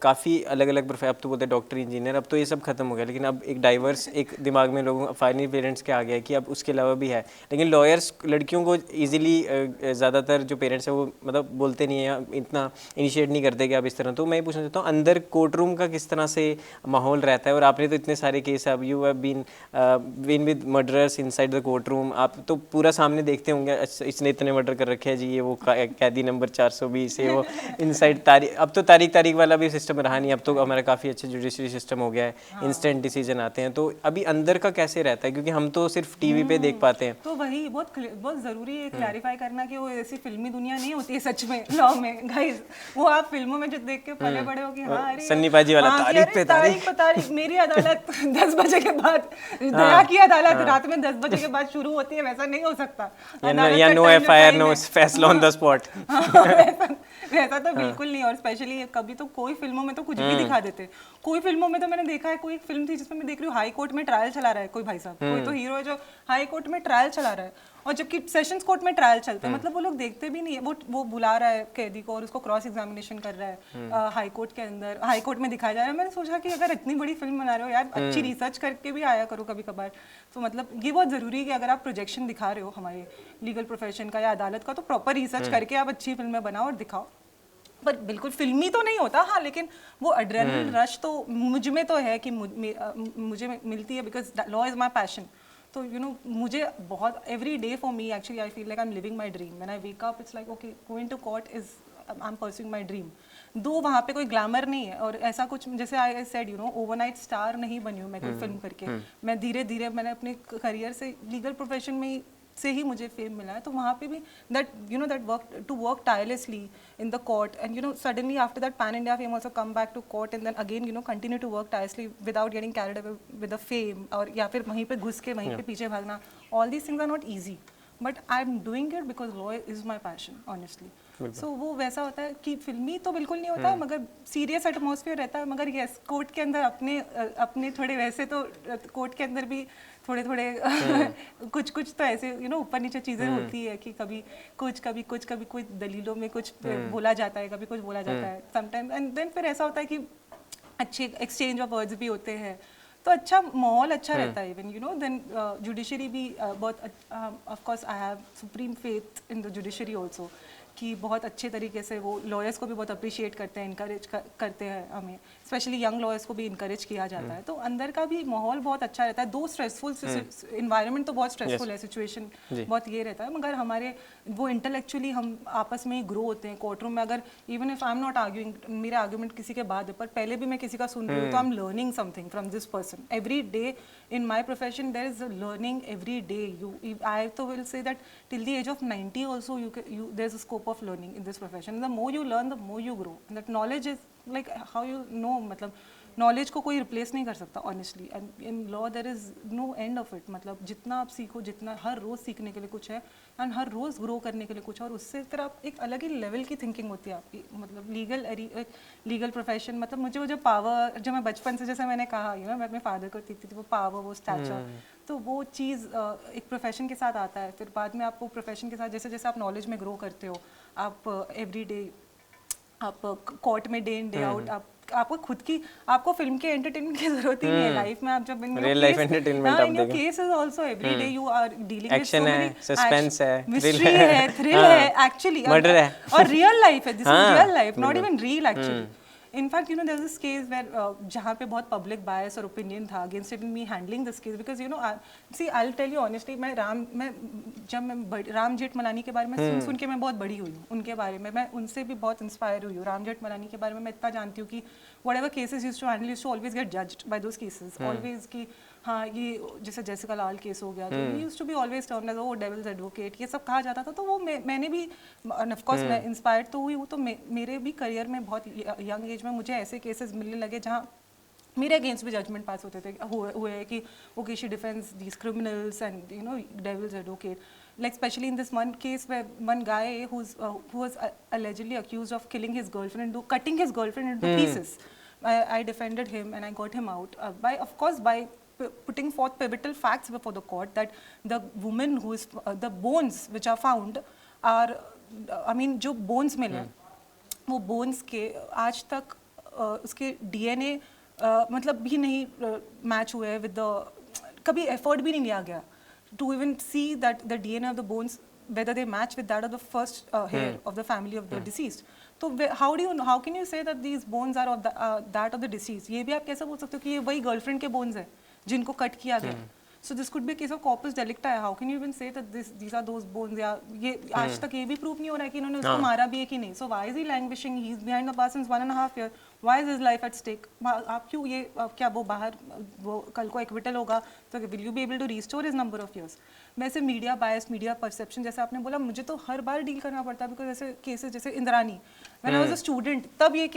Speaker 2: काफ़ी अलग अलग प्रोफेशन. अब तो बोलते हैं डॉक्टर, इंजीनियर, अब तो ये सब खत्म हो गया, लेकिन अब एक डाइवर्स एक दिमाग में लोगों फाइनली पेरेंट्स के आ गया कि अब उसके अलावा भी है. लेकिन लॉयर्स लड़कियों को ईजिली ज़्यादातर जो पेरेंट्स हैं वो मतलब बोलते नहीं है, इतना इनिशिएट नहीं करते कि आप इस तरह. तो मैं ये पूछना चाहता हूँ अंदर कोर्ट रूम का किस तरह से माहौल रहता है. और आपने तो इतने सारे केस, अब you have been with murderers inside the court room, आप तो पूरा सामने देखते होंगे, इसने इतने मर्डर कर रखे हैं जी, ये वो कैदी नंबर 420 है वो इनसाइड तारीख. अब तो तारीख वाला भी सिस्टम रहा नहीं, अब तो हमारा काफ़ी अच्छा जुडिशरी सिस्टम हो गया है. इंस्टेंट डिसीजन आते हैं. तो अभी अंदर का कैसे रहता है, क्योंकि हम तो सिर्फ टीवी पे देख पाते हैं.
Speaker 1: तो वही बहुत ज़रूरी है क्लैरिफाई करना कि वो ऐसी फिल्मी दुनिया नहीं होती है सच में लॉ में. गाइस, वो आप फिल्मों में जो देख के पले बड़े हो कि हाँ अरे
Speaker 2: सन्नी पाजी वाला तारीख पे
Speaker 1: तारीख. मेरी अदालत 10 बजे के बाद, दया की अदालत रात में 10 बजे के बाद शुरू होती है, वैसा नहीं हो सकता.
Speaker 2: या नो FIR, नो फैसला ऑन द स्पॉट.
Speaker 1: वैसा तो बिल्कुल नहीं. और स्पेशली कभी तो कोई फिल्म फिल्मों में तो कुछ भी दिखा देते, कोई फिल्मों में तो मैंने देखा है, कोई फिल्म थी जिसमें मैं देख रही हूँ हाई कोर्ट में ट्रायल चला रहा है कोई भाई साहब, कोई तो हीरो है जो हाई कोर्ट में ट्रायल चला रहा है, और जबकि सेशंस कोर्ट में ट्रायल चलते हैं, मतलब वो लोग देखते भी नहीं है, वो बुला रहा है कैदी को और उसको क्रॉस एग्जामिनेशन कर रहा है हाई कोर्ट के अंदर, हाई कोर्ट में दिखाया जा रहा है। मैंने सोचा कि अगर इतनी बड़ी फिल्म बना रहे हो यार, अच्छी रिसर्च करके भी आया करो कभी कभार। तो मतलब ये बहुत जरूरी है कि अगर आप प्रोजेक्शन दिखा रहे हो हमारे लीगल प्रोफेशन का या अदालत का, तो प्रॉपर रिसर्च करके आप अच्छी फिल्में बनाओ और दिखाओ। पर बिल्कुल फिल्मी तो नहीं होता, हाँ, लेकिन वो एड्रेनलिन रश तो मुझ में तो है कि मुझे मिलती है, because law is my passion. तो मुझे बहुत every day for me actually I feel like I am living my dream. When I wake up it's like okay, going to court is I am pursuing my dream. दो वहाँ पे कोई glamour नहीं है और ऐसा कुछ, जैसे आई सेड ओवरनाइट स्टार नहीं बनी हूँ मैं कोई फिल्म करके। मैं धीरे धीरे मैंने अपने करियर से लीगल प्रोफेशन में से ही मुझे फेम मिला है। तो वहाँ पे भी that that work to work tirelessly in the court and suddenly after that pan India fame also come back to court and then again continue to work tirelessly without getting carried away with the fame, और या फिर वहीं पे घुस के वहीं पे पीछे भागना। All these things are not easy, but I am doing it because law is my passion honestly. So वो वैसा होता है कि फिल्मी तो बिल्कुल नहीं होता, मगर सीरियस एटमॉस्फेयर रहता है। मगर यस, कोर्ट के अंदर अपने थोड़े वैसे, तो कोर्ट के अंदर भी थोड़े कुछ तो ऐसे ऊपर नीचे चीज़ें होती है कि कभी कोई दलीलों में कुछ बोला जाता है, कभी कुछ बोला जाता है समटाइम, एंड देन फिर ऐसा होता है कि अच्छे एक्सचेंज ऑफ वर्ड्स भी होते हैं, तो अच्छा माहौल अच्छा रहता है। इवन देन जुडिशरी भी बहुत, of course I have supreme faith in the judiciary also, कि बहुत अच्छे तरीके से वो लॉयर्स को भी बहुत अप्रिशिएट करते हैं, इनकरेज करते हैं हमें, स्पेशली यंग लॉयर्स को भी इनकरेज किया जाता है। तो अंदर का भी माहौल बहुत अच्छा रहता है। दो स्ट्रेसफुल इन्वायरमेंट तो बहुत स्ट्रेसफुल है, सिचुएशन बहुत ये रहता है, मगर हमारे वो इंटेलेक्चुअली हम आपस में ही ग्रो होते हैं कोर्ट रूम में। अगर even if I am not arguing, मेरे आर्ग्यूमेंट किसी के बाद है, पर पहले भी मैं किसी का सुन रही हूँ, तो I am learning something from this person every day in my profession. There is a learning every day. I तो will say that till the age of 90 also there's a scope of learning in this profession. The more you learn, the more you grow. And that knowledge is like how you know, मतलब knowledge को कोई replace नहीं कर सकता honestly, and in law there is no end of it. मतलब जितना आप सीखो, जितना हर रोज़ सीखने के लिए कुछ है, एंड हर रोज़ ग्रो करने के लिए कुछ, और उससे फिर आप एक अलग ही लेवल की थिंकिंग होती है आपकी। मतलब लीगल प्रोफेशन, मतलब मुझे वो जो पावर, जो मैं बचपन से, जैसे मैंने कहा मैं अपने फादर को देखती थी, वो पावर, वो स्टैचर, तो वो चीज़ एक प्रोफेशन के साथ आता है। फिर बाद में आपको प्रोफेशन के साथ जैसे जैसे आप नॉलेज में ग्रो करते हो, आप एवरी डे, आप कोर्ट में डे इन डे आउट, आपको खुद की, आपको फिल्म के एंटरटेनमेंट की जरूरत ही नहीं है लाइफ में। आप जब
Speaker 2: रियल लाइफ एंटरटेनमेंट आप देखो,
Speaker 1: case is also every day you are dealing with
Speaker 2: action है, सस्पेंस है,
Speaker 1: मिस्ट्री है, थ्रिल है, एक्चुअली
Speaker 2: मर्डर है,
Speaker 1: और रियल लाइफ है। This is real life, not even real actually. In fact there is this case where जहाँ पे बहुत पब्लिक बायस और ओपिनियन था against even me handling this case, because see I will tell you honestly, जब मैं राम जेठमलानी के बारे में सुन के मैं बहुत बड़ी हुई हूँ, उनके बारे में मैं उनसे भी बहुत इंस्पायर हुई हूँ। राम जेठमलानी के बारे में मैं इतना जानती हूँ कि whatever cases used to handle used to always get judged by those cases, always कि हाँ ये जैसे जेसिका लाल केस हो गया, तो he used to be always termed as devil's advocate, ये सब कहा जाता था। तो वो मैंने भी ऑफ कोर्स मैं इंस्पायर्ड तो हुई हूँ। तो मेरे भी करियर में बहुत यंग एज में मुझे ऐसे केसेस मिलने लगे जहाँ मेरे अगेंस्ट भी जजमेंट पास होते थे, हुए कि okay she defends these criminals and devil's advocate, like especially in this one case where one guy who was allegedly accused of killing his girlfriend, cutting his girlfriend into pieces. I defended him and I got him out by putting forth pivotal facts before the court that the woman who is the bones which are found are, I mean जो bones मिले, वो bones के आज तक उसके DNA मतलब भी नहीं मैच हुए with the, कभी एफर्ट भी नहीं लिया गया to even see that the DNA of the bones whether they match with that of the first hair of the family of the deceased. तो how can you say that these bones are of that of the deceased? ये भी आप कैसे बोल सकते हो कि ये वही गर्लफ्रेंड के bones है जिनको कट किया गया? So this could be a case of corpus delicti. How can you even say that these are those bones? या ये आज तक ये भी प्रूव नहीं हो रहा है कि इन्होंने उसको मारा भी है कि नहीं. So why is he languishing? He is behind the bars since 1.5 years. Why is his life at stake? आप क्यों ये क्या वो बाहर वो कल को एक्विटल होगा तो will you be able to restore his number of years? वैसे मीडिया बायस, मीडिया परसेप्शन जैसे आपने बोला, मुझे तो हर बार डील करना पड़ता है बिकॉज ऐसे केसेस जैसे Indrani, when I was a student तब ये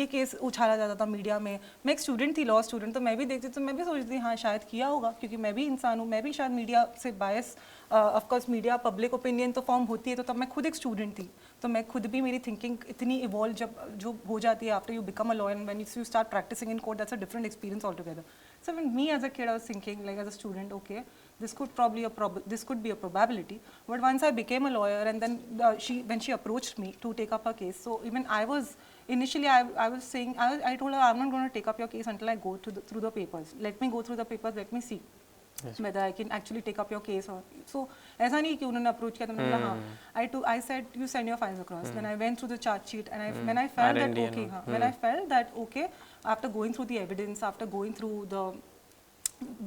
Speaker 1: केस उछाला जाता था मीडिया में. मैं एक स्टूडेंट थी, लॉ स्टूडेंट, तो मैं भी देखती तो मैं भी सोचती हाँ शायद किया होगा क्योंकि मैं भी इंसान हूँ, मैं भी शायद मीडिया से बायस, ऑफकोर्स मीडिया पब्लिक ओपिनियन तो फॉर्म होती है, तो तब मैं खुद एक स्टूडेंट थी. तो मैं खुद भी मेरी थिंकिंग इतनी इवॉल्व जो हो जाती है after you become a lawyer, when you start practising in court, that's a different experience all together. So when me as a kid, I was thinking like as a student, okay, this could be a probability. But once I became a lawyer, and then when she approached me to take up her case, so even I was initially I was saying I told her, I'm not going to take up your case until I go through the papers. Let me go through the papers. Let me see whether I can actually take up your case or so. ऐसा नहीं कि उन्होंने approach किया तो मैंने बोला हाँ. I said you send your files across. Then I went through the charge sheet and when I felt that
Speaker 2: R&D
Speaker 1: okay, when I felt that okay, after going through the evidence, after going through the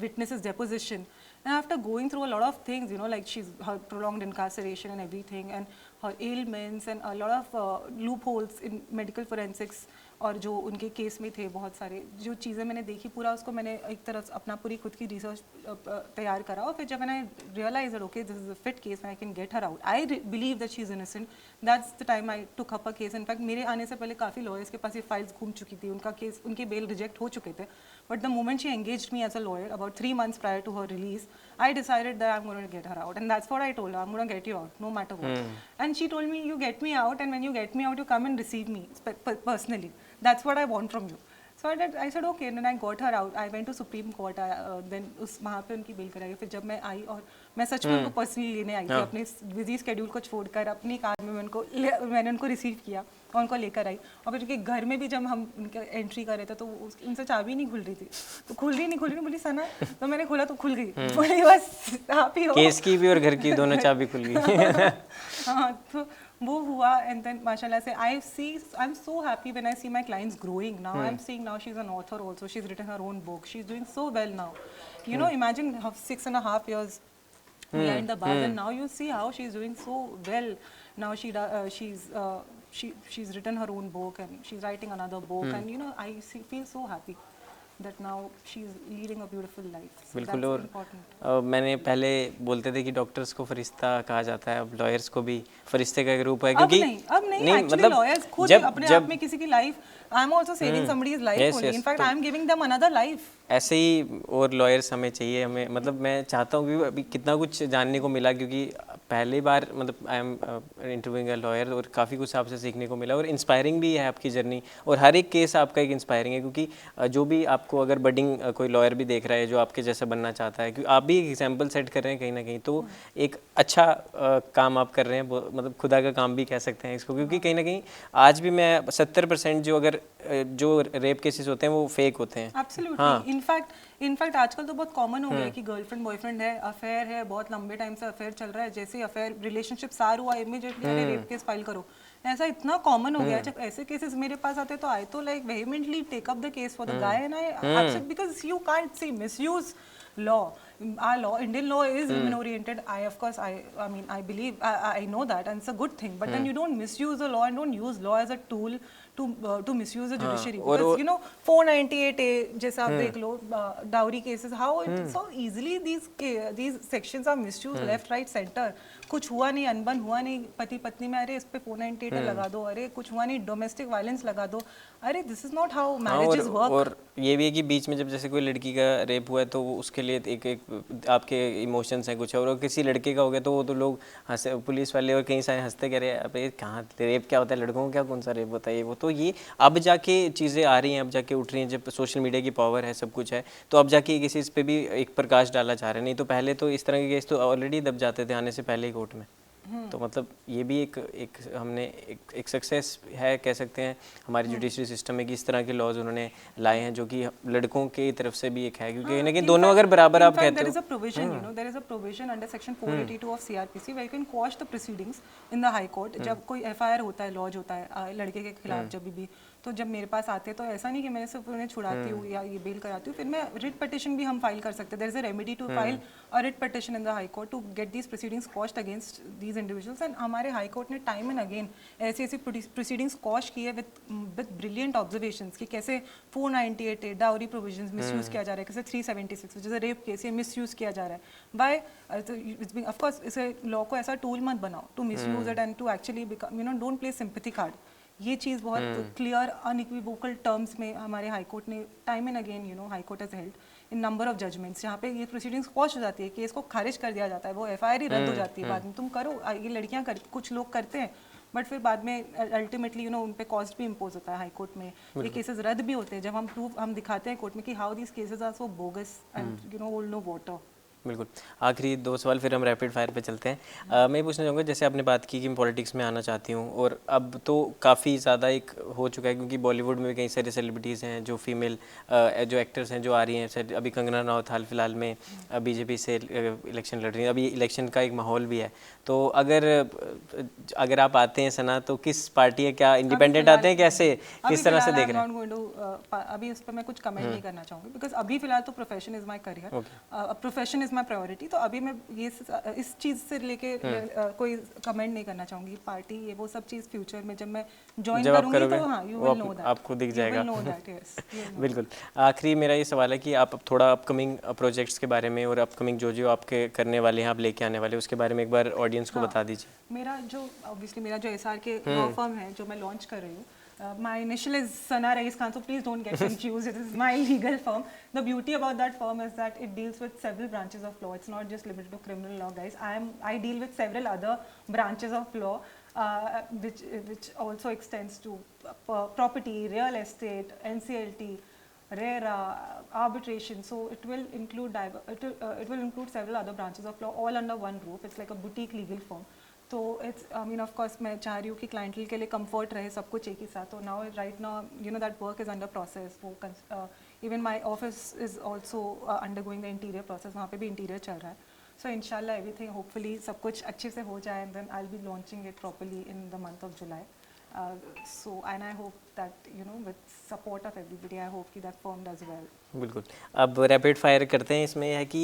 Speaker 1: witnesses deposition, and after going through a lot of things, you know, like her prolonged incarceration and everything, and her ailments and a lot of loopholes in medical forensics, और जो उनके case में थे बहुत सारे जो चीज़ें मैंने देखी, पूरा उसको मैंने एक तरह अपना पूरी खुद की रिसर्च तैयार करा, और फिर जब मैंने realise okay this is a fit case, I can get her out, I believe that she is innocent, that's the time I took up a case. In fact मेरे आने से पहले काफ़ी लॉयर्स के पास ये फाइल्स घूम चुकी थी, उनका केस, उनके बेल रिजेक्ट हो चुके थे, but the moment she engaged me as a lawyer about 3 months prior to her release, I decided that I'm going to get her out, and that's what I told her, I'm going to get you out no matter what. And she told me, you get me out, and when you get me out, you come and receive me personally. That's what I want from you. So I said okay, and then I got her out. I went to Supreme Court. Then उस वहाँ पे उनकी bill कराई. फिर जब मैं आई, और मैं सच में उनको पर्सनली लेने आई थी, अपने बिजी स्केड्यूल को छोड़कर अपनी कार में मैंने उनको रिसीव किया और उनको लेकर आई. और फिर उनके घर में भी जब हम उनके एंट्री कर रहे थे तो उनसे चाबी नहीं खुल रही थी, तो खुल रही नहीं बोली सना, तो मैंने खोला तो खुल गई. बोली बस आप ही हो.
Speaker 2: केस की भी और घर की दोनों चाबी खुल गई.
Speaker 1: हाँ, तो वो हुआ. एंड देन माशाल्लाह से I am so happy when I see my clients growing now. I am seeing now she is an author also, she is written her own book, she is doing so well now. You know, imagine 6.5 years behind the bars, and now you see how she is doing so well. Now she's written her own book, and she's writing another book, and you know, I feel so happy that now she's leading a beautiful life. So
Speaker 2: बिल्कुल.
Speaker 1: that's
Speaker 2: और
Speaker 1: important.
Speaker 2: मैंने पहले बोलते थे कि doctors को फरिश्ता कहा जाता है, अब लॉयर्स को भी फरिश्ते का एक रूप है,
Speaker 1: अब
Speaker 2: क्योंकि
Speaker 1: नहीं actually lawyers खुद अपने आप में किसी की life, I am also saving somebody's life only. In fact, I am giving them another life.
Speaker 2: ऐसे ही और लॉयर्स हमें चाहिए. हमें मतलब मैं चाहता हूँ कि अभी कितना कुछ जानने को मिला, क्योंकि पहली बार मतलब I am interviewing a lawyer, और काफ़ी कुछ आपसे सीखने को मिला, और इंस्पायरिंग भी है आपकी जर्नी, और हर एक केस आपका एक इंस्पायरिंग है. क्योंकि जो भी आपको अगर बडिंग कोई लॉयर भी देख रहा है जो आपके जैसा बनना चाहता है, क्योंकि आप भी एक एग्जाम्पल सेट कर रहे हैं कहीं ना कहीं, तो एक अच्छा काम आप कर रहे हैं, मतलब खुदा का काम भी कह सकते हैं इसको. क्योंकि कहीं ना कहीं आज भी मैं 70% जो रेप केसेस होते हैं वो फेक होते हैं.
Speaker 1: Absolutely. इनफैक्ट आजकल तो बहुत कॉमन हो गया है कि गर्लफ्रेंड बॉयफ्रेंड है, अफेयर है, बहुत लंबे टाइम से अफेयर चल रहा है, जैसे अफेयर रिलेशनशिप सार हुआ इमीडिएटली अरे रेप केस फाइल करो. ऐसा इतना कॉमन हो गया है. जब ऐसे केसेस मेरे पास आते हैं तो आई तो like vehemently take up the case for the guy, and I because you can't see misuse law. Our law, Indian law is women oriented. I mean I believe I know that, and it's a good thing, but then you don't misuse the law and don't use law as a tool to misuse the judiciary. Because you know 498A जैसा आप देख लो, dowry cases, how so easily these sections are misused left right center. कुछ हुआ नहीं, अनबन हुआ नहीं पति पत्नी में, अरे इस पे 498 लगा दो, अरे कुछ हुआ नहीं डोमेस्टिक वायलेंस लगा दो, अरे this is not how marriages work.
Speaker 2: और ये भी है कि बीच में जब जैसे कोई लड़की का रेप हुआ है तो उसके लिए एक आपके इमोशंस हैं कुछ, और किसी लड़के का हो गया तो वो तो लोग हंसे, पुलिस वाले और कई सारे हंसते कह रहे हैं अबे कहाँ रेप क्या होता है, लड़कों को क्या कौन सा रेप होता है ये वो. तो ये अब जाके चीज़ें आ रही हैं, अब जाके उठ रही हैं, जब सोशल मीडिया की पावर है, सब कुछ है, तो अब जाके किसी इस पर भी एक प्रकाश डाला जा रहा है. नहीं तो पहले तो इस तरह के केस तो ऑलरेडी दब जाते थे आने से पहले ही कोर्ट में. तो मतलब ये भी एक हमने एक सक्सेस है कह सकते हैं हमारी जुडिशरी सिस्टम में, कि इस तरह के लॉज उन्होंने लाए हैं जो कि लड़कों की तरफ से भी एक है, क्योंकि कहीं दोनों अगर बराबर आप कहते हो.
Speaker 1: there is a provision, you know, there is a provision under section 482 of CRPC where you can quash the proceedings in the high court. जब कोई FIR होता है, लॉज होता है लड़के के खिलाफ जब भी, तो जब मेरे पास आते हैं तो ऐसा नहीं कि मैं सिर्फ उन्हें छुड़ाती हूँ या ये बेल कराती हूँ, फिर मैं रिट पिटिशन भी हम फाइल कर सकते हैं. There is a remedy to file a writ petition in the high court to get these proceedings quashed against these individuals. And हमारे हाई कोर्ट ने टाइम एंड अगेन ऐसी प्रोसीडिंग्स क्वॉश की है विद ब्रिलियंट ऑब्जर्वेशंस कि कैसे 498 dowry provisions misuse किया जा रहा है, कैसे 376 which is a rape case ये मिसयूज किया जा रहा है. By it's being of course इसे लॉ को ऐसा टूल मत बनाओ to misuse it and to actually become, you know, don't play sympathy card. ये चीज़ बहुत क्लियर अनइक्विवोकल टर्म्स में हमारे हाई कोर्ट ने time and again, you know, high court has held in number of judgments जहाँ पे ये proceedings quash हो जाती है, केस को खारिज कर दिया जाता है, वो FIR ही रद्द हो जाती है बाद में. तुम करो, ये लड़कियाँ कुछ लोग करते हैं, बट फिर बाद में अल्टीमेटली उन पे कॉस्ट भी इम्पोज होता है हाई कोर्ट में, ये केसेस रद्द भी होते हैं जब हम प्रूफ हम दिखाते हैं कोर्ट में कि how these cases are so bogus and will no water.
Speaker 2: बिल्कुल। आखिरी 2 सवाल फिर हम रैपिड फायर पे चलते हैं। मैं ये पूछना चाहूँगा, जैसे आपने बात की कि मैं पॉलिटिक्स में आना चाहती हूँ, और अब तो काफ़ी ज़्यादा एक हो चुका है, क्योंकि बॉलीवुड में भी कई सारे सेलिब्रिटीज़ हैं जो फीमेल जो एक्टर्स हैं जो आ रही हैं। अभी कंगना रनावत हाल फिलहाल में बीजेपी से इलेक्शन लड़ रही हैं, अभी इलेक्शन का एक माहौल भी है। तो अगर आप आते हैं सना, तो किस पार्टी है, क्या इंडिपेंडेंट आते हैं, कैसे किस तरह से देख रहे हैं?
Speaker 1: अभी उस पर मैं कुछ कमेंट नहीं करना चाहूँगी बिकॉज अभी फिलहाल तो profession is my career, profession is my priority. तो अभी मैं ये इस चीज़ से लेके कोई कमेंट नहीं करना चाहूँगी। पार्टी ये वो सब चीज़ फ्यूचर में जब मैं ज्वाइन करूँगी तो हाँ यू विल नो दैट,
Speaker 2: आपको दिख जाएगा।
Speaker 1: यस।
Speaker 2: बिल्कुल। आखिरी मेरा ये सवाल है कि आप थोड़ा अपकमिंग प्रोजेक्ट्स के बारे में और अपकमिंग जो आपके करने वाले हैं, आप लेके आने वाले, उसके बारे में एक बार ऑडियंस को बता दीजिए।
Speaker 1: मेरा जो ऑब्वियसली मेरा जो SRK लॉ फर्म है जो मैं लॉन्च कर रही हूँ, my initial is Sana Rais Khan, so please don't get confused. It is my legal firm. The beauty about that firm is that it deals with several branches of law. It's not just limited to criminal law, guys. I deal with several other branches of law, which also extends to property, real estate, NCLT, RERA, arbitration. So it will include it will include several other branches of law all under one roof. It's like a boutique legal firm. तो it's of course मैं चाह रही हूँ कि clientele के लिए comfort रहे सब कुछ एक ही साथ। तो now right now that work is under process. वो even my office is also undergoing the interior process, वहाँ पे भी इंटीरियर चल रहा है। सो इंशाल्लाह एवरीथिंग होपफुली सब कुछ अच्छे से हो जाए, and then I will be launching it properly in the month of July. So and I hope that with support of everybody, I hope that firm does well.
Speaker 2: बिल्कुल। अब रैपिड फायर करते हैं। इसमें है कि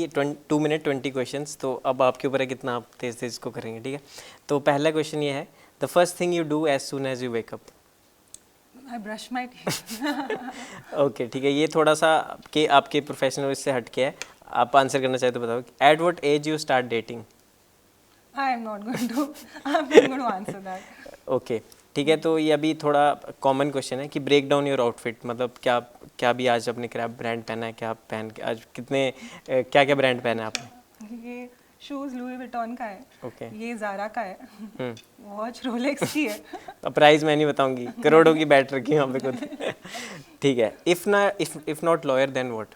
Speaker 2: 2 मिनट 20 क्वेश्चंस, तो अब आपके ऊपर है कितना आप तेज़ तेज़ को करेंगे, ठीक है? तो पहला क्वेश्चन ये है, the first thing you do as soon as you wake up.
Speaker 1: I brush my teeth.
Speaker 2: Okay, ठीक है। ये थोड़ा सा कि आपके प्रोफेशनल इससे हट के है, आप आंसर करना चाहे तो बताओ। At what age you start dating?
Speaker 1: I'm not going to answer that.
Speaker 2: Okay, ठीक है। तो ये अभी थोड़ा कॉमन क्वेश्चन है कि ब्रेक डाउन योर आउटफिट, मतलब क्या भी आज अपने क्या ब्रांड पहना है, क्या पहन के आज कितने क्या ब्रांड पहना है आपने?
Speaker 1: ये शूज लुई विटॉन का है,
Speaker 2: ओके।
Speaker 1: ये ज़ारा का है, वॉच रोलेक्स की है।
Speaker 2: अब प्राइस मैं नहीं बताऊंगी, करोड़ों की बैट रखी है वहाँ पे खुद। ठीक है। If not lawyer then what?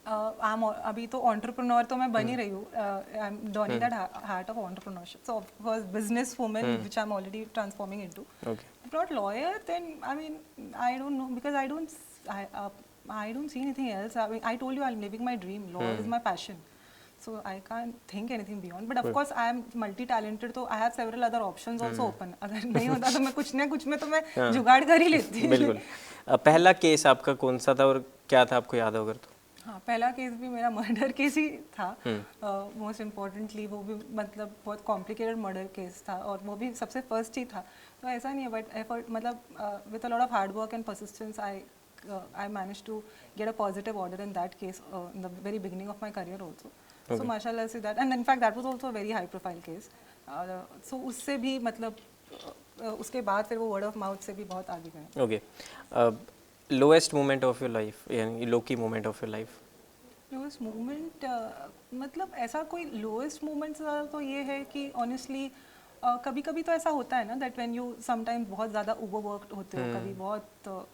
Speaker 1: अभी तो एंटरप्रेन्योर तो मैं बन ही रही हूँ। I am donning that hat of entrepreneurship, so of course business woman which I am already transforming into. If not lawyer then I mean I don't know, because I don't see anything else. I told you I am living my dream, law is my passion, so I can't think anything beyond, but of course I am multi talented, so I have several other options also open. अगर नहीं होता तो मैं कुछ ना कुछ में तो मैं जुगाड़ कर ही लेती।
Speaker 2: बिल्कुल। पहला केस आपका कौन सा था और क्या था, आपको याद होगा तो?
Speaker 1: हाँ, पहला केस भी मेरा मर्डर केस ही था। मोस्ट इम्पॉर्टेंटली वो भी मतलब बहुत कॉम्प्लिकेटेड मर्डर केस था, और वो भी सबसे फर्स्ट ही था। तो ऐसा नहीं है, बट एफर्ट मतलब with a lot of hard work and persistence I managed to get a positive order in that case in the very beginning of my career also. Okay. So mashallah say that, and in fact that was also a very high profile case. So उससे भी मतलब उसके बाद फिर वो word of mouth से भी बहुत आगे गए।
Speaker 2: Okay. Lowest moment of your life, यानी low key moment of your life?
Speaker 1: Lowest moment मतलब ऐसा कोई lowest moment तो ये है कि honestly कभी कभी तो ऐसा होता है ना that when you sometimes बहुत ज़्यादा overworked होते हो, कभी बहुत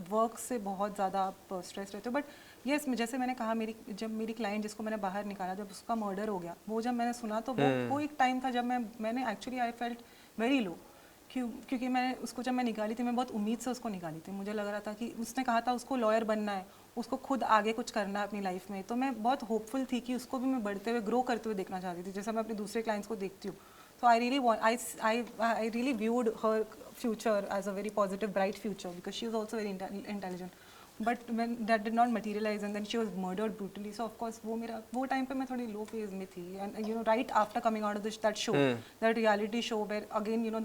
Speaker 1: वर्क से बहुत ज़्यादा आप स्ट्रेस रहते हो। बट यस, जैसे मैंने कहा, जब मेरी क्लाइंट जिसको मैंने बाहर निकाला, जब उसका मर्डर हो गया, वो जब मैंने सुना तो वो एक टाइम था जब मैंने actually I felt very low, क्योंकि जब मैं निकाली थी, मैं बहुत उम्मीद से उसको निकाली थी। मुझे लग रहा था कि उसने कहा था उसको लॉयर बनना है, उसको खुद आगे कुछ करना है अपनी लाइफ में, तो मैं बहुत होपफुल थी कि उसको भी मैं बढ़ते हुए ग्रो करते हुए देखना चाहती थी, जैसा मैं अपने दूसरे क्लाइंट्स को देखती हूँ। So I really viewed her future as a very positive, bright future, because she was also very intelligent. But when that did not materialize, and then she was murdered brutally, so of course वो time पे मैं थोड़ी low phase में थी, and right after coming out of that show, that reality show where again your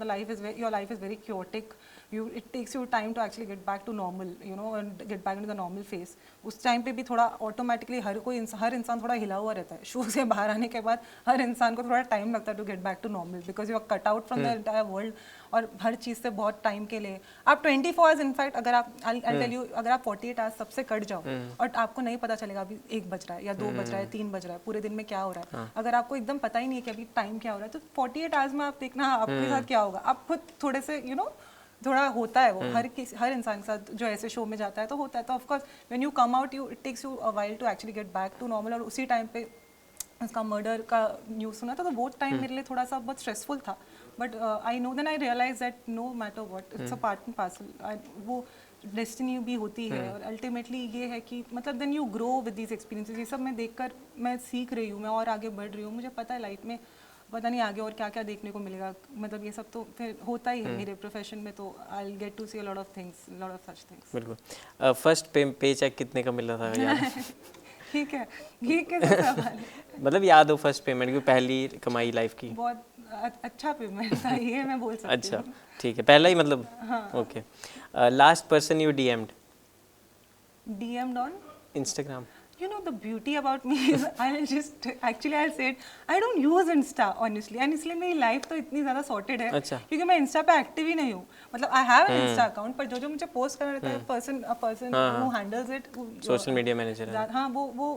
Speaker 1: life is very chaotic, it takes you time to actually get back to normal, you know, and get back into the normal phase. उस time पे भी थोड़ा automatically हर इंसान थोड़ा हिला हुआ रहता है. शो से बाहर आने के बाद हर इंसान को थोड़ा टाइम लगता है to get back to normal, because you are cut out from the entire world, और हर चीज़ से बहुत टाइम के लिए आप 24 आवर्स, इनफैक्ट अगर आप आई टेल यू, अगर आप 48 आवर्स सबसे कट जाओ और आपको नहीं पता चलेगा अभी 1 बज रहा है या 2 बज रहा है, 3 बज रहा है, पूरे दिन में क्या हो रहा है, अगर आपको एकदम पता ही नहीं है कि अभी टाइम क्या हो रहा है, तो 48 आवर्स में आप देखना आपके साथ क्या होगा. आप खुद थोड़े से यू नो थोड़ा होता है वो हर इंसान के साथ जो ऐसे शो में जाता है तो होता है. तो of course when you come out, it takes you a while to actually get back to normal. और उसी टाइम पे उसका मर्डर का न्यूज़ सुना था, तो वो टाइम मेरे लिए थोड़ा सा बहुत स्ट्रेसफुल था. But I know then I realise that no matter what, it's a part and parcel. वो डेस्टिनी भी होती है, और अल्टीमेटली ये है कि मतलब then you grow with these experiences. ये सब मैं देखकर मैं सीख रही हूँ, मैं और आगे बढ़ रही हूँ. मुझे पता है लाइफ में पता नहीं आगे और क्या क्या देखने को मिलेगा. मतलब ये सब तो फिर होता ही है मेरे प्रोफेशन में, तो I will get to see a lot of things, lot of such things.
Speaker 2: बिल्कुल. फर्स्ट पे चेक कितने का मिला था याद?
Speaker 1: ठीक है, ये कैसा सवाल है.
Speaker 2: मतलब याद हो फर्स्ट पेमेंट की, पहली कमाई लाइफ की?
Speaker 1: बहुत अच्छा पेमेंट था ये मैं बोल सकती हूँ.
Speaker 2: अच्छा, ठीक है, पहला ही मतलब. Okay. Last person you DM'd?
Speaker 1: DM'd on
Speaker 2: Instagram.
Speaker 1: you know the beauty about me is I'll say it, I don't use Insta honestly, and इसलिए मेरी लाइफ तो इतनी ज़्यादा सॉर्टेड है.
Speaker 2: अच्छा.
Speaker 1: क्योंकि मैं इंस्टा पे एक्टिव ही नहीं हूँ. मतलब I have an Insta account, पर जो मुझे पोस्ट करना रहता है person who handles it,
Speaker 2: social media manager है.
Speaker 1: हाँ, वो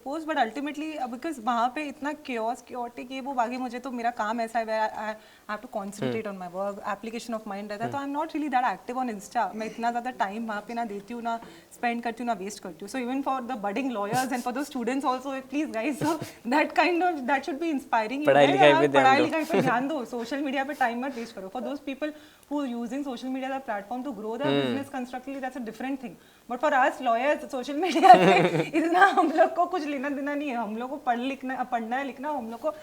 Speaker 1: पोस्ट, बट अल्टीमेटली बिकॉज वहाँ पे इतना क्योटिक ये वो बाकी, मुझे तो मेरा काम ऐसा है, I have to concentrate on my work, application of mind रहता है, तो I am not really that active on Insta. मैं इतना ज़्यादा टाइम वहाँ पे ना देती हूँ, ना स्पेंड करती हूँ, ना वेस्ट करती हूँ. So even for the budding lawyers and for the students also, please guys, so that should be inspiring you.
Speaker 2: पढ़ाई लिखाई
Speaker 1: पे ध्यान दो, सोशल मीडिया पे टाइम मत वेस्ट करो. For those people who are using social media as a platform to grow their business constructively, that's a different thing. But for us lawyers, social media से इतना हम लोग को कुछ लेना देना नहीं है. हम लोग को पढ़ना है, लिखना हम लोग को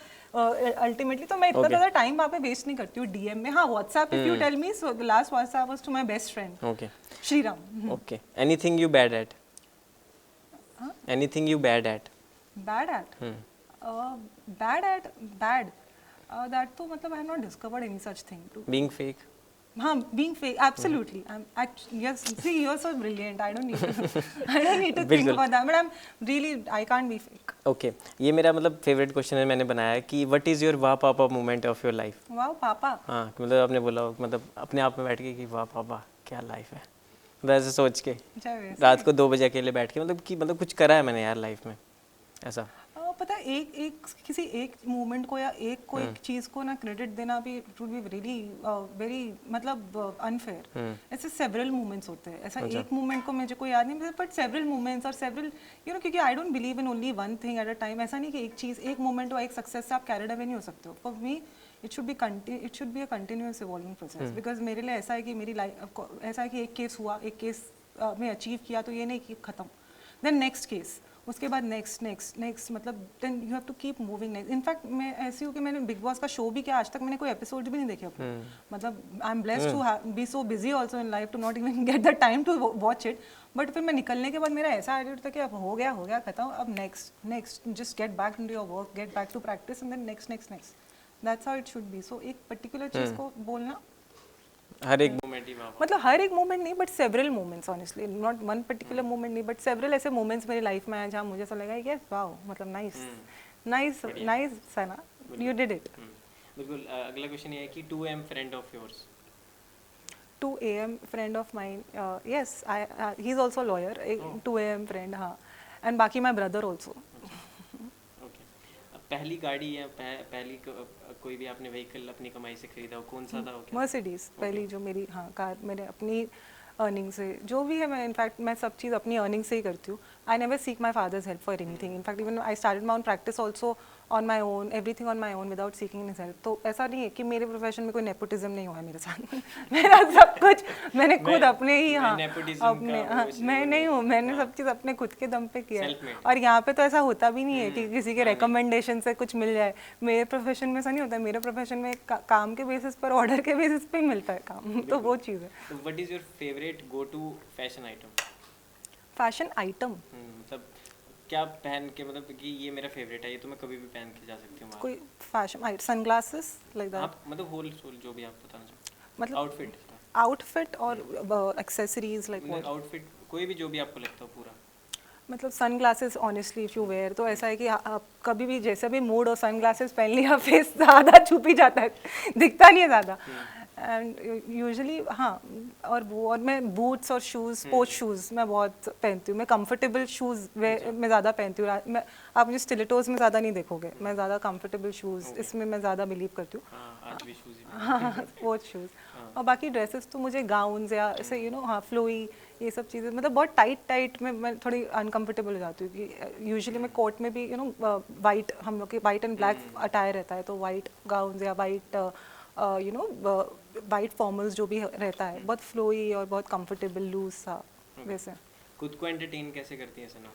Speaker 1: अल्टीमेटली. तो मैं इतना ज़्यादा टाइम वहाँ पे वेस्ट नहीं करती हूँ DM में. हाँ, WhatsApp, if you tell me, so the last WhatsApp was to my best friend.
Speaker 2: Okay.
Speaker 1: Shriram.
Speaker 2: Okay. Anything you bad at? Anything you bad at?
Speaker 1: Bad at? Bad. That तो मतलब I have not discovered any such thing.
Speaker 2: Being fake?
Speaker 1: हाँ, being fake, absolutely. Yes, see, you're so brilliant. I don't need to think about that. But I can't be fake.
Speaker 2: Okay. ये मेरा मतलब favourite question है, मैंने बनाया है कि what is your वाह पापा मोमेंट ऑफ योर लाइफ?
Speaker 1: वाह पापा?
Speaker 2: हाँ, मतलब आपने बोला हो, मतलब अपने आप में बैठ के कि वाह पापा क्या लाइफ है, वैसे सोच के रात को 2 बजे अकेले बैठ के, मतलब कि मतलब कुछ करा है मैंने यार लाइफ में ऐसा.
Speaker 1: पता है, किसी एक मोमेंट को या कोई चीज़ को ना क्रेडिट देना भी it would be really very मतलब अनफेयर. ऐसे सेवरल मोमेंट्स होते हैं. ऐसा एक मोमेंट को मुझे कोई याद नहीं, बट सेवरल मोमेंट्स और सेवरल क्योंकि I don't believe in only one thing at a time. ऐसा नहीं कि एक चीज़, एक मोमेंट और एक सक्सेस से आप कैरिड अवे नहीं हो सकते हो. For me it should be a continuous evolving process. Because मेरे लिए ऐसा है कि मेरी लाइफ ऐसा है कि एक केस हुआ, एक केस में अचीव किया तो ये नहीं कि खत्म, देन नेक्स्ट केस, उसके बाद नेक्स्ट मतलब then you have to keep moving next. In fact मैं ऐसी हूँ कि मैंने बिग बॉस का शो भी किया, आज तक मैंने कोई एपिसोड भी नहीं देखे अपने. मतलब I am blessed to be so busy also in life to not even get the time to watch it. But फिर मैं निकलने के बाद मेरा ऐसा एटीट्यूड था कि अब हो गया खत्म, अब next just get back into your work, get back to practice and then next. That's how it should be. So एक पर्टिकुलर चीज़ को बोलना,
Speaker 2: हर एक मोमेंट ही
Speaker 1: मतलब हर एक मोमेंट नहीं, but several moments, honestly not one particular moment नहीं, but several ऐसे moments मेरी लाइफ में आए जहाँ मुझे ऐसा लगा कि वाओ, मतलब nice Sana, you did it.
Speaker 2: बिल्कुल. अगला क्वेश्चन ये है कि 2 AM friend of yours?
Speaker 1: 2 AM friend of mine, yes, he is also lawyer. 2 AM friend, हाँ, एंड बाकी माई ब्रदर ऑल्सो.
Speaker 2: पहली गाड़ी या पहली कोई भी आपने व्हीकल अपनी कमाई से खरीदा हो, कौन सा था?
Speaker 1: मर्सिडीज. पहली जो मेरी कार मैंने अपनी अर्निंग से, जो भी है, मैं इनफैक्ट मैं सब चीज़ अपनी अर्निंग से ही करती हूँ. I never seek my father's help for anything. In fact even I started my own practice also on my own, everything on my own without seeking his help. तो ऐसा नहीं है कि मेरे प्रोफेशन में कोई नेपोटिज्म नहीं हुआ है मेरे साथ. मेरा सब कुछ मैंने खुद अपने ही, मैं नहीं हूँ, मैंने सब चीज़ अपने खुद के दम पे किया है. और यहाँ पे तो ऐसा होता भी नहीं है कि किसी के रिकमेंडेशन से कुछ मिल जाए. मेरे प्रोफेशन में ऐसा नहीं होता है. मेरे प्रोफेशन में काम के बेसिस पर, ऑर्डर के बेसिस पे मिलता है काम. तो वो चीज़ है.
Speaker 2: What is your favourite go to fashion item?
Speaker 1: Fashion item
Speaker 2: मतलब क्या पहन के, मतलब कि ये मेरा फेवरेट है, ये तो मैं कभी भी पहन के जा सकती हूँ.
Speaker 1: कोई फैशन सनग्लासेस लाइक दैट?
Speaker 2: मतलब होल सोल जो भी आप बताना चाहो,
Speaker 1: मतलब
Speaker 2: आउटफिट.
Speaker 1: आउटफिट और एक्सेसरीज लाइक व्हाट?
Speaker 2: आउटफिट कोई भी जो भी आपको लगता हो पूरा।
Speaker 1: मतलब sunglasses honestly if you wear तो ऐसा है कि आप कभी भी जैसे भी मूड और सन ग्लासेस पहन लिया फेस ज़्यादा छुप ही जाता है, दिखता नहीं है ज़्यादा। एंड यूजुअली हाँ, और मैं बूट्स और शूज़, स्पोर्ट्स शूज़ मैं बहुत पहनती हूँ। मैं कंफर्टेबल शूज़ मैं ज़्यादा पहनती हूँ। मैं आप मुझे स्टिलेटोज़ में ज़्यादा नहीं देखोगे, मैं ज़्यादा कंफर्टेबल शूज़ इसमें मैं ज़्यादा बिलीव करती हूँ।
Speaker 2: आज भी शूज ही
Speaker 1: हाँ, स्पोर्ट्स शूज़। और बाकी ड्रेसेस तो मुझे गाउन्स या ऐसे हाँ फ्लोई ये सब चीज़ें, मतलब बहुत टाइट में मैं थोड़ी अनकंफर्टेबल हो जाती हूँ कि यूजुअली मैं कोर्ट में भी वाइट, हम लोग के वाइट एंड ब्लैक अटायर रहता है, तो वाइट गाउन्स या वाइट वाइट फॉर्मल्स जो भी रहता है, बहुत फ्लोई और बहुत कंफर्टेबल लूज सा वैसे।
Speaker 2: खुद को एंटरटेन कैसे करती हैं सना?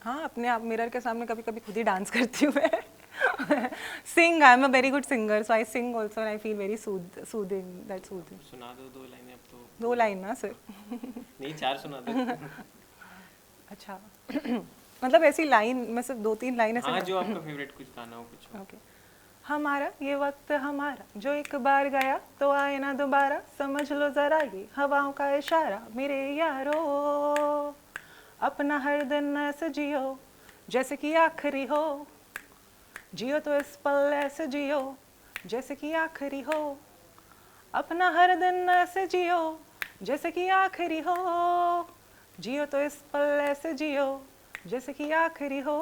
Speaker 1: हाँ, अपने आप मिरर के सामने कभी कभी खुद ही डांस करती हूँ मैं। Sing, I am a very good singer, so I sing also and I feel very soothing, that soothing.
Speaker 2: सुना दो 2 लाइनें अब तो।
Speaker 1: 2 लाइन ना सर?
Speaker 2: नहीं 4 सुना दो।
Speaker 1: अच्छा। मतलब ऐसी लाइन मैं सिर्फ 2-3 लाइन ऐसे।
Speaker 2: हाँ, जो आपका फेवरेट कुछ गाना हो कुछ हो।
Speaker 1: ओके। हमारा ये वक्त हमारा जो एक बार गया तो आए ना दोबारा, समझ लो जरा ये हवाओं का इशारा मेरे यारो, अपना हर दिन ऐसे जियो जैसे कि आखिरी हो, जियो तो इस पल ऐसे जियो जैसे कि आखिरी हो, अपना हर दिन ऐसे जियो जैसे कि आखिरी हो, जियो तो इस पल ऐसे जियो जैसे कि आखिरी हो।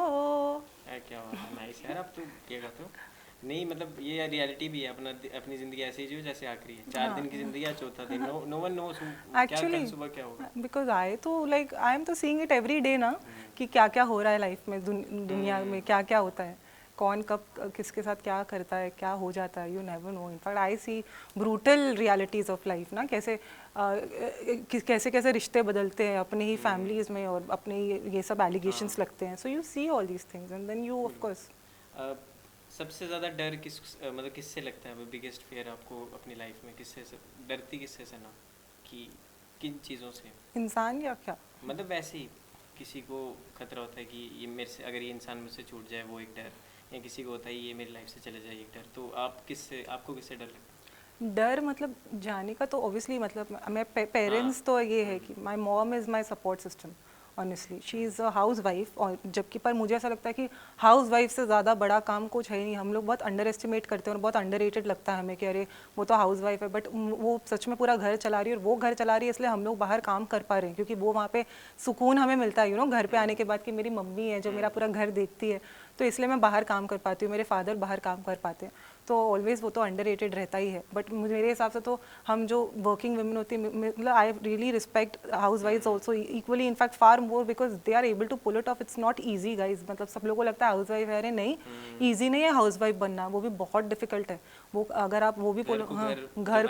Speaker 2: क्या नाइस यार, आप तो क्या कहते हो। नहीं मतलब ये रियलिटी भी है, अपनी जिंदगी ऐसे ही जियो जैसे आखिरी है। 4 दिन की जिंदगी या चौथा दिन, नो वन नोस क्या कल सुबह क्या होगा।
Speaker 1: बिकॉज आई तो लाइक आई एम तो सीइंग इट एवरी डे ना, कि क्या क्या हो रहा है लाइफ में, दुनिया में क्या क्या होता है, कौन कब किसके साथ क्या करता है, क्या हो जाता है, you never know. In fact I see brutal realities of life ना, कैसे कैसे कैसे रिश्ते बदलते हैं अपने ही फैमिलीज़ में, और अपने ये सब एलिगेशंस लगते हैं। So you see all these things and then you of course.
Speaker 2: सबसे ज़्यादा डर मतलब किससे लगता है, बिगेस्ट फियर आपको अपनी लाइफ में, किससे डरती किससे से ना, कि किन चीज़ों से?
Speaker 1: इंसान या क्या?
Speaker 2: मतलब वैसे ही किसी को खतरा होता है कि ये मेरे से, अगर ये इंसान मुझसे छूट जाए वो एक डर, या किसी को होता है ये मेरी लाइफ से चले जाए एक डर। तो आपको किससे डर लगता है?
Speaker 1: डर मतलब जाने का तो ऑब्वियसली, मतलब मैं पेरेंट्स तो ये है कि my mom is my support system honestly, she is a house wife. और जबकि पर मुझे ऐसा लगता है कि हाउस वाइफ से ज़्यादा बड़ा काम कुछ है नहीं। हम लोग बहुत अंडर एस्टिमेट करते हैं और बहुत अंडररेटेड लगता है हमें कि अरे वो तो हाउस वाइफ है, बट वो सच में पूरा घर चला रही है। और वो घर चला रही है इसलिए हम लोग बाहर काम कर पा रहे हैं, क्योंकि वो वहाँ पे सुकून हमें मिलता है घर पे आने के बाद, कि मेरी मम्मी है जो मेरा पूरा घर देखती है, तो इसलिए मैं बाहर काम कर पाती हूँ, मेरे फादर बाहर काम कर पाते हैं। तो ऑलवेज वो तो अंडररेटेड रहता ही है। बट मेरे हिसाब से तो हम जो वर्किंग वुमेन होती है, मतलब I really respect house wifes also equally, in fact far more, because they are able to pull it off. It's not easy guys. मतलब सब लोगों को लगता है हाउस वाइफ है, अरे नहीं, ईजी नहीं है हाउस वाइफ बनना, वो भी बहुत डिफिकल्ट है। वो अगर आप वो भी बोलो, हाँ घर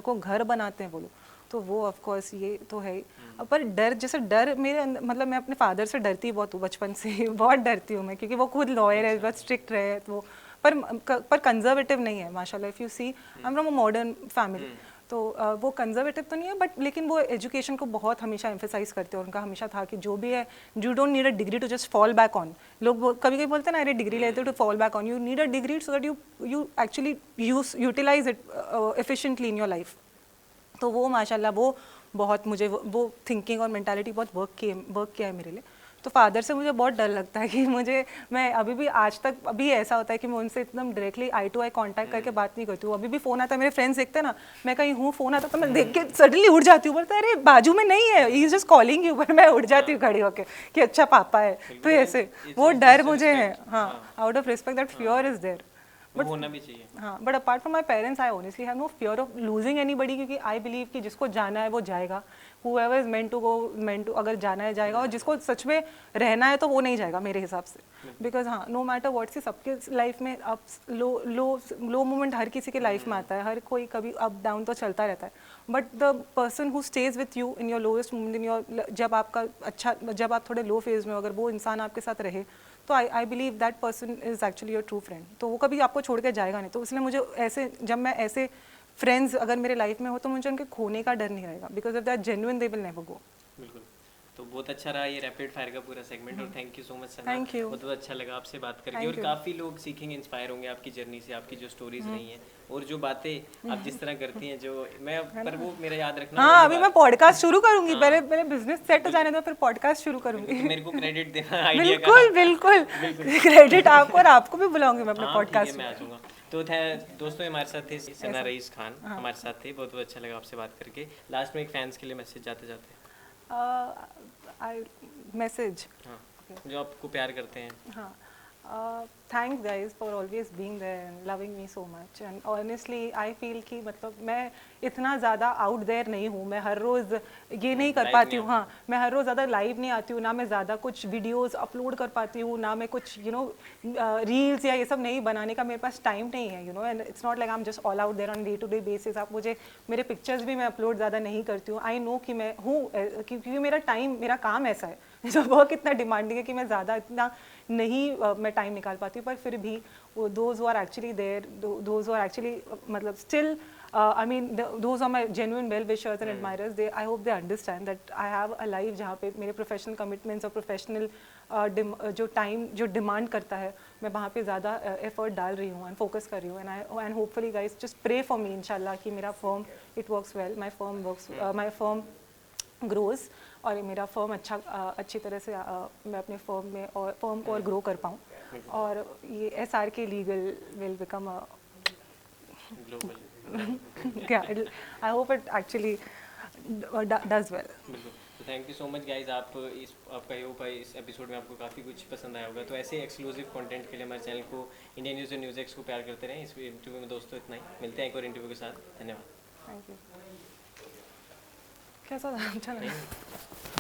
Speaker 1: को घर बनाते हैं बोलो, तो वो ऑफ कोर्स ये तो है ही। पर डर, जैसे डर मेरे मतलब मैं अपने फादर से डरती बहुत हूँ बचपन से ही, बहुत डरती हूँ मैं, क्योंकि वो खुद लॉयर है, बहुत स्ट्रिक्ट रहे वो, पर कंजर्वेटिव नहीं है माशाल्लाह। If you see I am from a modern family, तो वो कंजर्वेटिव तो नहीं है, बट लेकिन वो एजुकेशन को बहुत हमेशा एम्फेसाइज करते हैं। और उनका हमेशा था कि जो भी है, you don't need a degree to just fall back on. लोग कभी कभी बोलते हैं ना, अरे डिग्री लेते हो to fall back on, you need a degree so that you actually utilise it efficiently in your life. तो वो माशाल्लाह वो बहुत मुझे वो थिंकिंग और मेंटालिटी बहुत वर्क किया है मेरे लिए। तो फादर से मुझे बहुत डर लगता है कि मैं अभी भी आज तक अभी ऐसा होता है कि मैं उनसे एकदम directly eye to eye contact करके बात नहीं करती हूँ। अभी भी फ़ोन आता है, मेरे फ्रेंड्स देखते हैं ना, मैं कहीं हूँ, फ़ोन आता तो मैं देख के सडनली उठ जाती हूँ, बोलते अरे बाजू में नहीं है, he is just calling you, पर मैं उठ जाती हूँ खड़ी होकर कि अच्छा पापा है। तो ऐसे वो डर मुझे है, हाँ, out of respect, that fear is there.
Speaker 2: But होना भी चाहिए।
Speaker 1: हाँ, but apart from my parents I honestly have no fear of losing anybody, क्योंकि आई बिलीव कि जिसको जाना है वो जाएगा, whoever is meant to go, अगर जाना है जाएगा, और जिसको सच में रहना है तो वो नहीं जाएगा मेरे हिसाब से। बिकॉज हाँ, नो मैटर व्हाट सी, सबके लाइफ में अप्स लो मोमेंट हर किसी के लाइफ में आता है, हर कोई कभी अप डाउन तो चलता रहता है। But the person who stays with you in your lowest moment, in your जब आप थोड़े लो फेज में हो, अगर वो इंसान आपके साथ रहे, तो आई believe that person is actually your true friend. तो वो कभी आपको छोड़ के जाएगा नहीं। तो इसलिए मुझे ऐसे, जब मैं ऐसे फ्रेंड्स अगर मेरे लाइफ में हो, तो मुझे उनके खोने का डर नहीं रहेगा, because of that genuine they will never go.
Speaker 2: बिल्कुल। तो बहुत अच्छा रहा ये रैपिड फायर का पूरा सेगमेंट और thank you so much Sana.
Speaker 1: Thank you.
Speaker 2: बहुत अच्छा लगा आपसे बात करके
Speaker 1: Thank
Speaker 2: और
Speaker 1: you.
Speaker 2: काफ़ी लोग सीखेंगे, इंस्पायर होंगे आपकी जर्नी से, आपकी जो स्टोरीज रही हैं और जो बातें आप जिस तरह करती हैं, जो मैं पर वो मेरा याद रखना।
Speaker 1: हाँ, अभी मैं पॉडकास्ट शुरू करूंगी, पहले पहले बिजनेस सेट हो जाने दो, फिर पॉडकास्ट शुरू करूंगी।
Speaker 2: तो मेरे को क्रेडिट देना आइडिया का।
Speaker 1: बिल्कुल बिल्कुल क्रेडिट आपको, और आपको भी बुलाऊंगी मैं अपने
Speaker 2: हाँ ठीक है,
Speaker 1: पॉडकास्ट
Speaker 2: मैं
Speaker 1: में।
Speaker 2: आ जाऊँगा। तो दोस्तों हमारे साथ थे सना रईस खान, हमारे साथ थे, बहुत बहुत अच्छा लगा आपसे बात करके। लास्ट में एक फैंस के लिए मैसेज जाते जाते।
Speaker 1: मैसेज,
Speaker 2: हाँ, जो आपको प्यार करते हैं।
Speaker 1: हाँ, thanks guys for always being there and loving me so much, and honestly I feel कि मतलब मैं इतना ज़्यादा आउट देयर नहीं हूँ, मैं हर रोज़ ये नहीं कर
Speaker 2: live
Speaker 1: पाती
Speaker 2: नहीं
Speaker 1: हूँ। हाँ, मैं हर रोज़ ज़्यादा लाइव नहीं आती हूँ, ना मैं ज़्यादा कुछ वीडियोस अपलोड कर पाती हूँ, ना मैं कुछ रील्स या ये सब नहीं बनाने का मेरे पास टाइम नहीं है, and it's not like I am just all out there on day to day basis. आप मुझे मेरे पिक्चर्स भी मैं अपलोड ज़्यादा नहीं करती हूँ। आई नो कि मैं हूँ, क्योंकि मेरा काम ऐसा है, जो वर्क इतना डिमांडिंग है कि मैं ज़्यादा इतना नहीं मैं टाइम निकाल पाती हूँ। पर फिर भी वो those who are actually there, those who are actually मतलब still I mean those are my genuine well wishers and admirers. I hope they understand that I have a life जहाँ पे मेरे प्रोफेशनल कमिटमेंट्स और professional जो time जो demand करता है, मैं वहाँ पे ज़्यादा एफर्ट डाल रही हूँ एंड फोकस कर रही हूँ। And hopefully guys just pray for me इंशाल्लाह कि मेरा firm it works well, my firm grows, और ये मेरा फर्म अच्छी तरह से मैं अपने फर्म में और फर्म को और ग्रो कर पाऊँ, और ये SRK legal will become a
Speaker 2: global.
Speaker 1: I hope it actually does well.
Speaker 2: बिल्कुल। तो thank you so much guys. आपका ये होगा इस एपिसोड में आपको काफ़ी कुछ पसंद आया होगा। तो ऐसे एक्सक्लूसिव कंटेंट के लिए हमारे चैनल को इंडियन न्यूज़ और न्यूज़ एक्स को प्यार करते रहें। इस इंटरव्यू में दोस्तों इतना ही, मिलते हैं एक और इंटरव्यू के साथ। धन्यवाद।
Speaker 1: Thank you. कैसा था? अच्छा लगा?